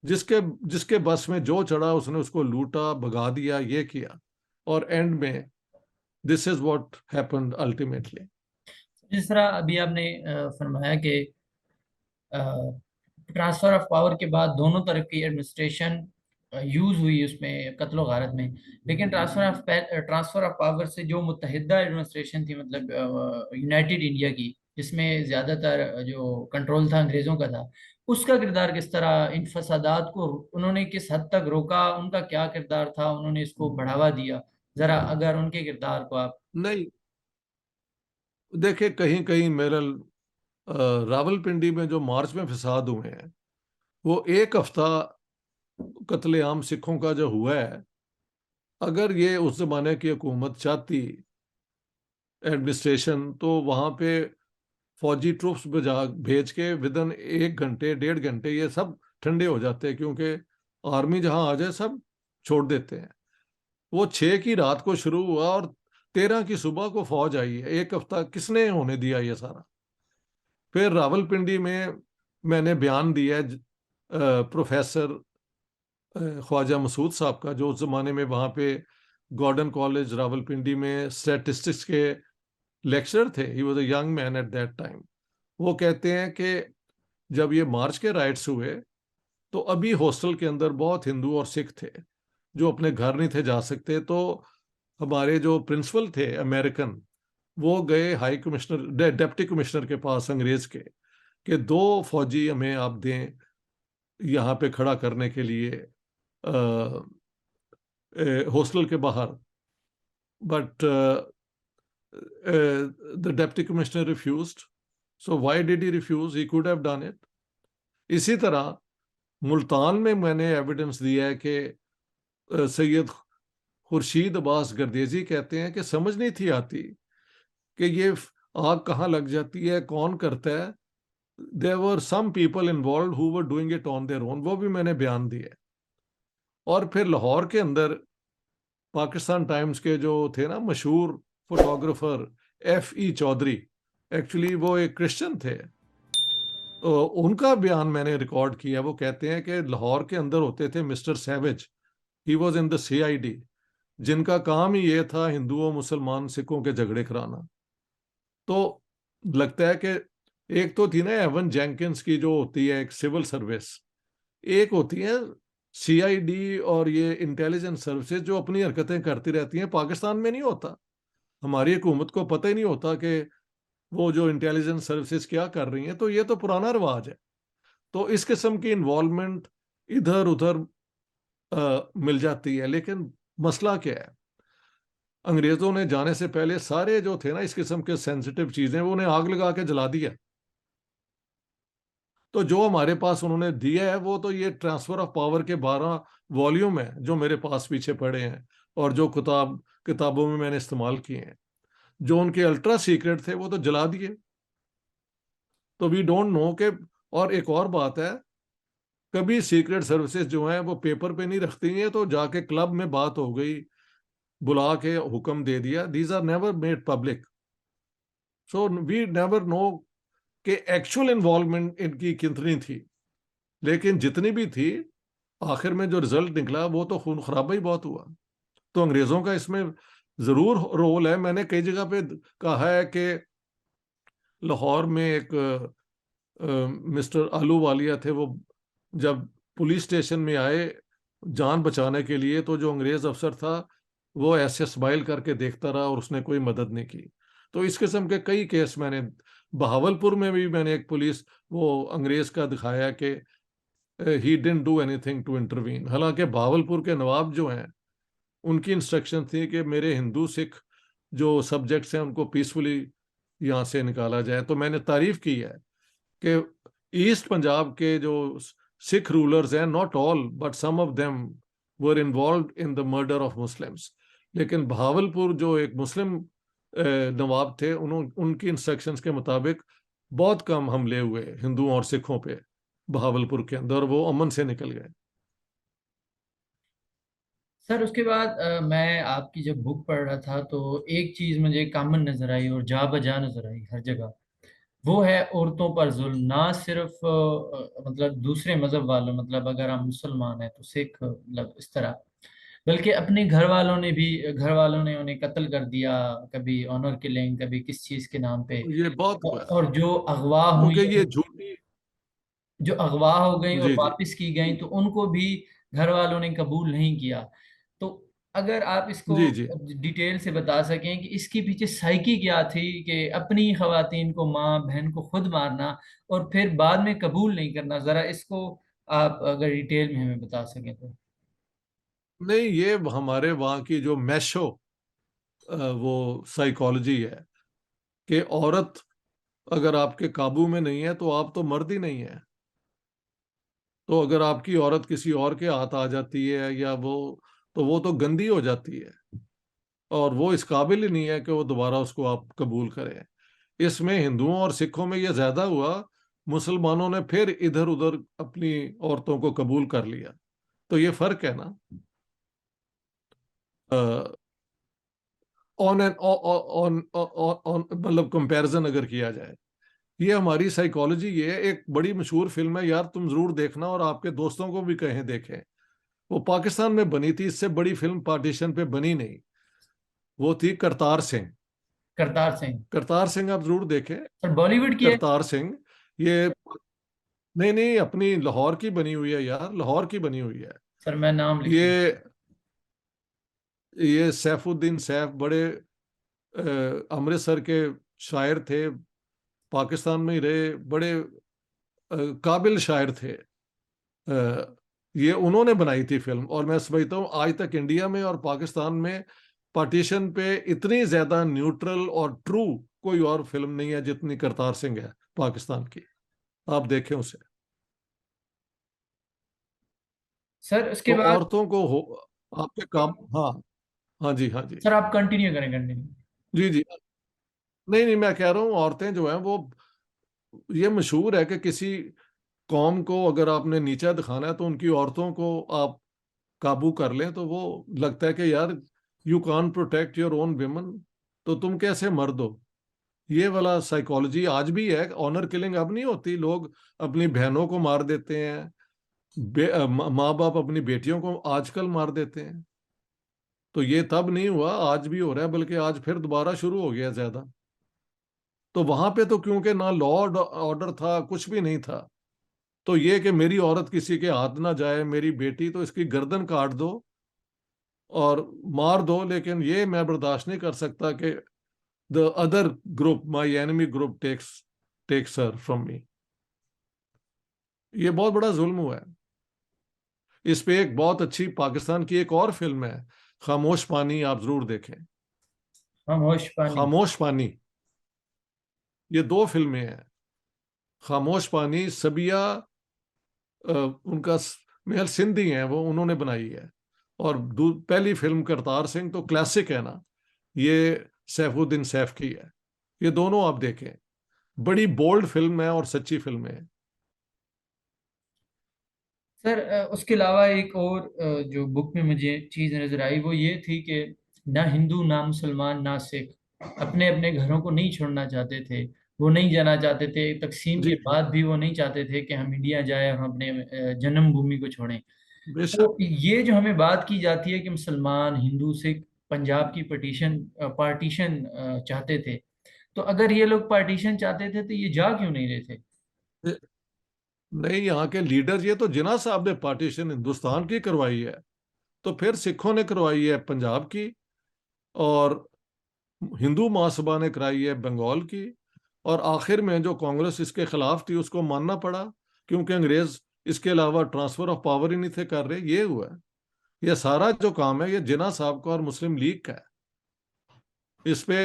जिसके जिसके बस में जो चढ़ा उसने उसको लूटा, भगा दिया, ये किया। और एंड में this is what happened ultimately. जिस तरह अभी आपने फरमाया कि ट्रांसफर ऑफ पावर के बाद दोनों तरफ की एडमिनिस्ट्रेशन यूज हुई उसमें कत्लो गारत में, लेकिन ट्रांसफर ऑफ पावर से जो मुत्तहिदा एडमिनिस्ट्रेशन थी, मतलब यूनाइटेड इंडिया की, जिसमें ज्यादातर जो कंट्रोल था अंग्रेजों का था, उसका किरदार किस तरह, इन फसादात को उन्होंने किस हद तक रोका, उनका क्या किरदार था, उन्होंने इसको बढ़ावा दिया? जरा अगर उनके किरदार को आप। नहीं, देखिए कहीं कहीं मेरल रावलपिंडी में जो मार्च में फसाद हुए हैं, वो एक हफ्ता कत्लेआम सिखों का जो हुआ है, अगर ये उस जमाने की हुकूमत चाहती, एडमिनिस्ट्रेशन, तो वहां पे फौजी ट्रूप्स भेज के विदिन 1 घंटे 1.5 घंटे ये सब ठंडे हो जाते हैं, क्योंकि आर्मी जहां आ जाए सब छोड़ देते हैं। वो 6 की रात को शुरू हुआ और 13 की सुबह को फौज आई है। एक हफ्ता किसने होने दिया ये सारा? फिर रावलपिंडी में मैंने बयान दिया है प्रोफेसर ख्वाजा मसूद साहब का, जो उस जमाने में वहां पे गॉर्डन कॉलेज रावलपिंडी में स्टैटिस्टिक्स के लेक्चरर थे। He was a young man at that time. वो कहते हैं कि जब ये मार्च के राइट्स हुए तो अभी हॉस्टल के अंदर बहुत हिंदू और सिख थे जो अपने घर नहीं थे जा सकते। तो हमारे जो प्रिंसिपल थे अमेरिकन, वो गए हाई कमिश्नर, डिप्टी कमिश्नर के पास अंग्रेज के, कि 2 फौजी हमें आप दें यहाँ पे खड़ा करने के लिए हॉस्टल के बाहर। But the deputy commissioner refused. So why did he refuse? He could have done it. इसी तरह मुल्तान में मैंने एविडेंस दिया है कि सैयद खुर्शीद अब्बास गर्देजी कहते हैं कि समझ नहीं थी आती कि ये आग कहाँ लग जाती है, कौन करता है। There were some people involve who were doing it on their own, वो भी मैंने बयान दिया। और फिर लाहौर के अंदर पाकिस्तान टाइम्स के जो थे ना मशहूर फोटोग्राफर F.E. चौधरी, एक्चुअली वो एक क्रिश्चियन थे, तो उनका बयान मैंने रिकॉर्ड किया। वो कहते हैं कि लाहौर के अंदर होते थे mister savage, he was in the CID, जिनका काम ही ये था हिंदुओं मुसलमान सिखों के झगड़े कराना। तो लगता है कि एक तो थी ना एवन जेंकिंस की जो होती है एक सिविल सर्विस, एक होती है CID और ये इंटेलिजेंस सर्विसेज जो अपनी हरकतें करती रहती हैं। पाकिस्तान में नहीं होता, हमारी हुकूमत को पता ही नहीं होता कि वो जो इंटेलिजेंस सर्विसेज क्या कर रही हैं। तो ये तो पुराना रिवाज है। तो इस किस्म की इन्वॉल्वमेंट इधर उधर मिल जाती है। लेकिन मसला क्या है, अंग्रेजों ने जाने से पहले सारे जो थे ना इस किस्म के सेंसिटिव चीजें, वो उन्हें आग लगा के जला दिया। तो जो हमारे पास उन्होंने दिया है वो तो ये ट्रांसफर ऑफ पावर के 12 वॉल्यूम है जो मेरे पास पीछे पड़े हैं, और जो किताबों में मैंने इस्तेमाल किए हैं। जो उनके अल्ट्रा सीक्रेट थे वो तो जला दिए। तो वी डोंट नो के। और एक और बात है, कभी सीक्रेट सर्विसेज जो हैं वो पेपर पे नहीं रखती हैं, तो जाके क्लब में बात हो गई, बुला के हुक्म दे दिया। These are never made public, so we never know कि एक्चुअल इन्वॉल्वमेंट इनकी कितनी थी। लेकिन जितनी भी थी, आखिर में जो रिजल्ट निकला वो तो खून खराबा ही बहुत हुआ। तो अंग्रेजों का इसमें जरूर रोल है। मैंने कई जगह पे कहा है कि लाहौर में एक मिस्टर आलू वालिया थे, वो जब पुलिस स्टेशन में आए जान बचाने के लिए, तो जो अंग्रेज अफसर था वो ऐसे स्माइल करके देखता रहा और उसने कोई मदद नहीं की। तो इस किस्म के कई केस मैंने, बहावलपुर में भी मैंने एक पुलिस वो अंग्रेज का दिखाया कि he didn't do anything to intervene. हालांकि बहावलपुर के नवाब जो हैं उनकी इंस्ट्रक्शन थी कि मेरे हिंदू सिख जो सब्जेक्ट्स हैं उनको पीसफुली यहाँ से निकाला जाए। तो मैंने तारीफ की है कि ईस्ट पंजाब के जो सिख रूलर्स हैं, not all but some of them, were involve in the murder of Muslims. लेकिन बहावलपुर जो एक मुस्लिम नवाब थे, उनकी इंस्ट्रक्शंस के मुताबिक बहुत कम हमले हुए हिंदुओं और सिखों पे बहावलपुर के अंदर, वो अमन से निकल गए। सर उसके बाद मैं आपकी जब बुक पढ़ रहा था तो एक चीज मुझे कॉमन नजर आई और जा बजा नजर आई हर जगह। वो है औरतों पर जुल्म। ना सिर्फ मतलब दूसरे मजहब वालों, मतलब अगर हम मुसलमान हैं तो सिख, मतलब इस तरह, बल्कि अपने घर वालों ने उन्हें कत्ल कर दिया। कभी ऑनर किलिंग, कभी किस चीज के नाम पे। ये बहुत हुआ है, और जो अगवा हुई, क्योंकि ये झूठी। जो अगवा हो गई और जी जी वापस की गई, तो उनको भी घर वालों ने कबूल नहीं किया। तो अगर आप इसको जी जी। डिटेल से बता सकें कि इसके पीछे साइकी क्या थी कि अपनी खवातीन को, माँ बहन को खुद मारना और फिर बाद में कबूल नहीं करना, जरा इसको आप अगर डिटेल में हमें बता सकें तो। नहीं, ये हमारे वहाँ की जो मैशो वो साइकोलॉजी है कि औरत अगर आपके काबू में नहीं है तो आप तो मर्द ही नहीं है। तो अगर आपकी औरत किसी और के हाथ आ जाती है या वो, तो वो तो गंदी हो जाती है, और वो इस काबिल ही नहीं है कि वो दोबारा उसको आप कबूल करें। इसमें हिंदुओं और सिखों में ये ज्यादा हुआ, मुसलमानों ने फिर इधर उधर अपनी औरतों को कबूल कर लिया। तो ये फर्क है ना, ऑन एंड ऑन ऑन मतलब कंपैरिजन अगर किया जाए। ये हमारी साइकोलॉजी, ये है। एक बड़ी मशहूर फिल्म है यार, तुम जरूर देखना और आपके दोस्तों को भी कहें देखें। वो पाकिस्तान में बनी थी, इससे बड़ी फिल्म पार्टीशन पे बनी नहीं। वो थी करतार सिंह। करतार सिंह। करतार सिंह आप जरूर देखें। सर बॉलीवुड की है? करतार सिंह, ये, नहीं नहीं, अपनी लाहौर की बनी हुई है यार, लाहौर की बनी हुई है। सर मैं नाम लिख ये लूँ। ये सैफुद्दीन सैफ बड़े अमृतसर के शायर थे, पाकिस्तान में ही रहे, बड़े काबिल शायर थे। ये उन्होंने बनाई थी फिल्म, और मैं समझता हूँ आज तक इंडिया में और पाकिस्तान में पार्टीशन पे इतनी ज्यादा न्यूट्रल और ट्रू कोई और फिल्म नहीं है जितनी करतार सिंह है पाकिस्तान की। आप देखें उसे। सर उसके तो बाद। औरतों को हो आपके काम, हाँ, हाँ जी, हाँ जी, सर आप कंटिन्यू करें, कंटिन्यू। जी जी। नहीं नहीं, मैं कह रहा हूँ औरतें जो हैं वो, ये मशहूर है कि किसी कौम को अगर आपने नीचा दिखाना है तो उनकी औरतों को आप काबू कर लें, तो वो लगता है कि यार you can protect your own women, तो तुम कैसे मर्द हो। ये वाला साइकोलॉजी आज भी है। ऑनर किलिंग अब नहीं होती, लोग अपनी बहनों को मार देते हैं, माँ बाप अपनी बेटियों को आजकल मार देते हैं। तो ये तब नहीं हुआ, आज भी हो रहा है, बल्कि आज फिर दोबारा शुरू हो गया ज्यादा। तो वहां पे तो क्योंकि ना लॉ ऑर्डर था, कुछ भी नहीं था, तो ये कि मेरी औरत किसी के हाथ ना जाए, मेरी बेटी, तो इसकी गर्दन काट दो और मार दो। लेकिन ये मैं बर्दाश्त नहीं कर सकता कि the other group, my enemy group takes her from me. ये बहुत बड़ा जुल्म हुआ है। इस पे एक बहुत अच्छी पाकिस्तान की एक और फिल्म है, खामोश पानी, आप जरूर देखें। खामोश पानी। खामोश पानी, ये दो फिल्में हैं। खामोश पानी सबिया, उनका मेल सिंधी हैं वो, उन्होंने बनाई है। और पहली फिल्म करतार सिंह तो क्लासिक है ना, ये सैफुद्दीन सैफ की है। ये दोनों आप देखें, बड़ी बोल्ड फिल्म है और सच्ची फिल्म है। सर उसके अलावा एक और जो बुक में मुझे चीज नजर आई वो ये थी कि ना हिंदू, ना मुसलमान, ना सिख अपने अपने घरों को नहीं छोड़ना चाहते थे। वो नहीं जाना चाहते थे, तकसीम जी के जी, बाद भी वो नहीं चाहते थे कि हम इंडिया जाए और हम अपने जन्मभूमि को छोड़ें। बेशक। तो ये जो हमें बात की जाती है कि मुसलमान, हिंदू, सिख पंजाब की पार्टीशन चाहते थे, तो अगर ये लोग पार्टीशन चाहते थे तो ये जा क्यों नहीं रहे थे? नहीं, यहाँ के लीडर, ये तो जिन्ना साहब ने पार्टीशन हिंदुस्तान की करवाई है, तो फिर सिखों ने करवाई है पंजाब की, और हिंदू महासभा ने कराई है बंगाल की, और आखिर में जो कांग्रेस इसके खिलाफ थी उसको मानना पड़ा, क्योंकि अंग्रेज इसके अलावा ट्रांसफर ऑफ पावर ही नहीं थे कर रहे। ये हुआ है। ये सारा जो काम है ये जिन्ना साहब का और मुस्लिम लीग का है। इस पे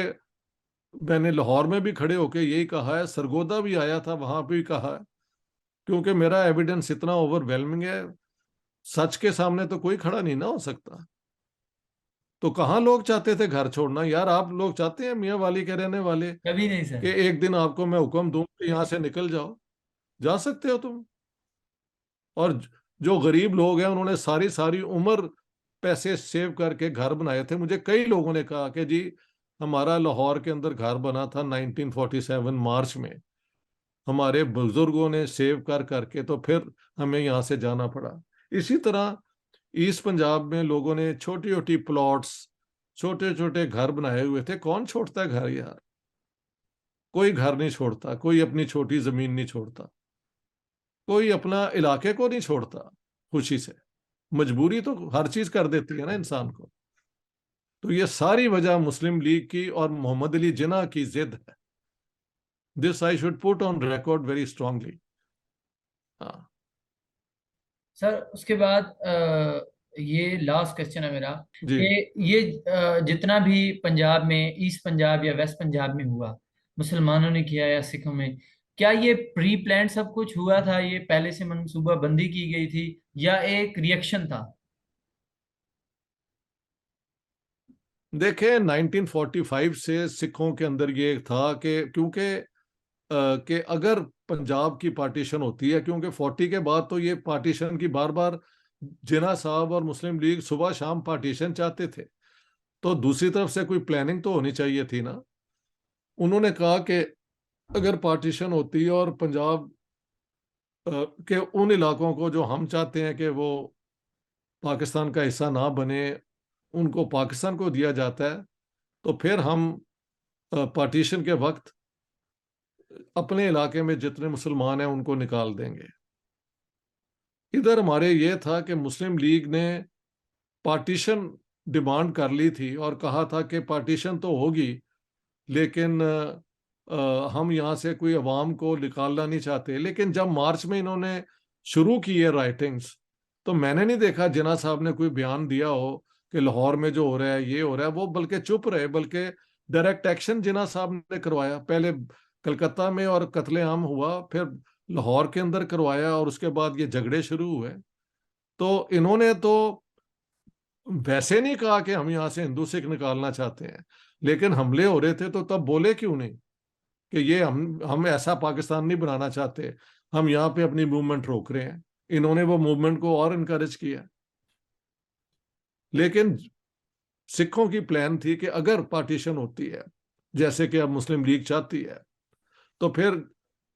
मैंने लाहौर में भी खड़े होके यही कहा है, सरगोदा भी आया था, वहां पे भी कहा है, क्योंकि मेरा एविडेंस इतना ओवरवेलमिंग है। सच के सामने तो कोई खड़ा नहीं ना हो सकता। तो कहाँ लोग चाहते थे घर छोड़ना यार? आप लोग चाहते हैं मियाँ वाली के रहने वाले कभी नहीं कि सर। एक दिन आपको मैं हुक्म दूं कि यहाँ से निकल जाओ? जा सकते हो तुम। और जो गरीब लोग हैं उन्होंने सारी सारी उम्र पैसे सेव करके घर बनाए थे। मुझे कई लोगों ने कहा कि जी हमारा लाहौर के अंदर घर बना था 1947 मार्च में, हमारे बुजुर्गों ने सेव कर करके तो फिर हमें यहाँ से जाना पड़ा। इसी तरह ईस्ट पंजाब में लोगों ने छोटी छोटी प्लॉट्स, छोटे छोटे घर बनाए हुए थे। कौन छोड़ता है घर यार? कोई घर नहीं छोड़ता, कोई अपनी छोटी जमीन नहीं छोड़ता, कोई अपना इलाके को नहीं छोड़ता खुशी से। मजबूरी तो हर चीज कर देती है ना इंसान को। तो ये सारी वजह मुस्लिम लीग की और मोहम्मद अली जिन्ना की जिद है। This I should put on record very strongly. हाँ सर उसके बाद ये लास्ट क्वेश्चन है मेरा जी। कि ये जितना भी पंजाब में, ईस्ट पंजाब या वेस्ट पंजाब में हुआ, मुसलमानों ने किया या सिखों में, क्या ये प्री प्लान सब कुछ हुआ था, ये पहले से मंसूबा बंदी की गई थी, या एक रिएक्शन था? देखें 1945 से सिखों के अंदर ये था कि क्योंकि कि अगर पंजाब की पार्टीशन होती है, क्योंकि 40 के बाद तो ये पार्टीशन की बार बार जिन्ना साहब और मुस्लिम लीग सुबह शाम पार्टीशन चाहते थे, तो दूसरी तरफ से कोई प्लानिंग तो होनी चाहिए थी ना। उन्होंने कहा कि अगर पार्टीशन होती है और पंजाब के उन इलाकों को जो हम चाहते हैं कि वो पाकिस्तान का हिस्सा ना बने, उनको पाकिस्तान को दिया जाता है, तो फिर हम पार्टीशन के वक्त अपने इलाके में जितने मुसलमान हैं उनको निकाल देंगे। इधर हमारे ये था कि मुस्लिम लीग ने पार्टीशन डिमांड कर ली थी और कहा था कि पार्टीशन तो होगी, लेकिन हम यहाँ से कोई अवाम को निकालना नहीं चाहते। लेकिन जब मार्च में इन्होंने शुरू की है राइटिंग्स, तो मैंने नहीं देखा जिन्ना साहब ने कोई बयान दिया हो कि लाहौर में जो हो रहा है ये हो रहा है। वो बल्कि चुप रहे, बल्कि डायरेक्ट एक्शन जिन्ना साहब ने करवाया। पहले कलकत्ता में और कत्लेआम हुआ, फिर लाहौर के अंदर करवाया, और उसके बाद ये झगड़े शुरू हुए। तो इन्होंने तो वैसे नहीं कहा कि हम यहाँ से हिंदू सिख निकालना चाहते हैं, लेकिन हमले हो रहे थे तो तब बोले क्यों नहीं कि ये हम ऐसा पाकिस्तान नहीं बनाना चाहते, हम यहाँ पे अपनी मूवमेंट रोक रहे हैं। इन्होंने वो मूवमेंट को और इनकरेज किया। लेकिन सिखों की प्लान थी कि अगर पार्टीशन होती है जैसे कि अब मुस्लिम लीग चाहती है, तो फिर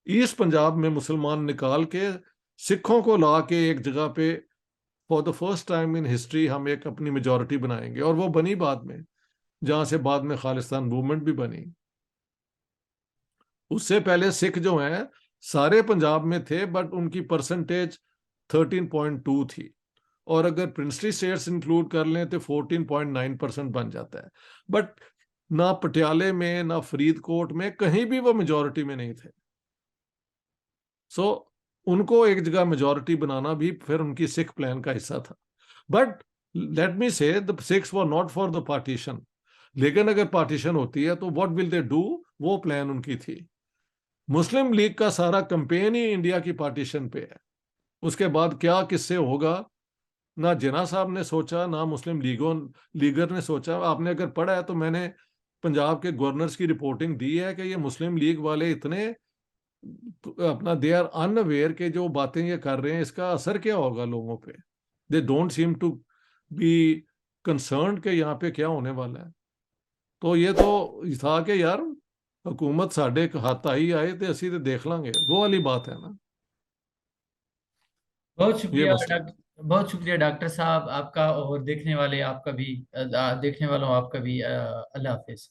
ईस्ट पंजाब में मुसलमान निकाल के सिखों को ला के एक जगह पे for the first time in history हम एक अपनी मेजोरिटी बनाएंगे। और वो बनी बाद में, जहां से बाद में खालिस्तान मूवमेंट भी बनी। उससे पहले सिख जो हैं सारे पंजाब में थे, बट उनकी परसेंटेज 13.2 थी, और अगर प्रिंसली स्टेट्स इंक्लूड कर लें तो 14.9% बन जाता है। बट ना पटियाले में ना फरीदकोट में कहीं भी वो मेजोरिटी में नहीं थे। सो उनको एक जगह मेजोरिटी बनाना भी फिर उनकी सिख प्लान का हिस्सा था। बट लेट मी से the six were not for the partition. लेकिन अगर पार्टीशन होती है तो व्हाट विल दे डू, वो प्लान उनकी थी। मुस्लिम लीग का सारा कंपेन ही इंडिया की पार्टीशन पे है। उसके बाद क्या किससे होगा, ना जिन्ना साहब ने सोचा, ना मुस्लिम लीगर ने सोचा। आपने अगर पढ़ा है तो मैंने पंजाब के गवर्नर्स की रिपोर्टिंग दी है कि ये मुस्लिम लीग वाले इतने अपना दे आर अनअवेयर के जो बातें ये कर रहे हैं इसका असर क्या होगा लोगों पे। They don't seem to be concern के यहाँ पे क्या होने वाला है। तो ये तो था कि यार हुकूमत साढ़े हाथ आई आए तो असी तो देख लांगे, वो वाली बात है ना। बहुत ये शुक्रिया मसला। डॉक्टर, बहुत शुक्रिया डॉक्टर साहब आपका, और देखने वालों आपका भी, अल्लाह हाफिज।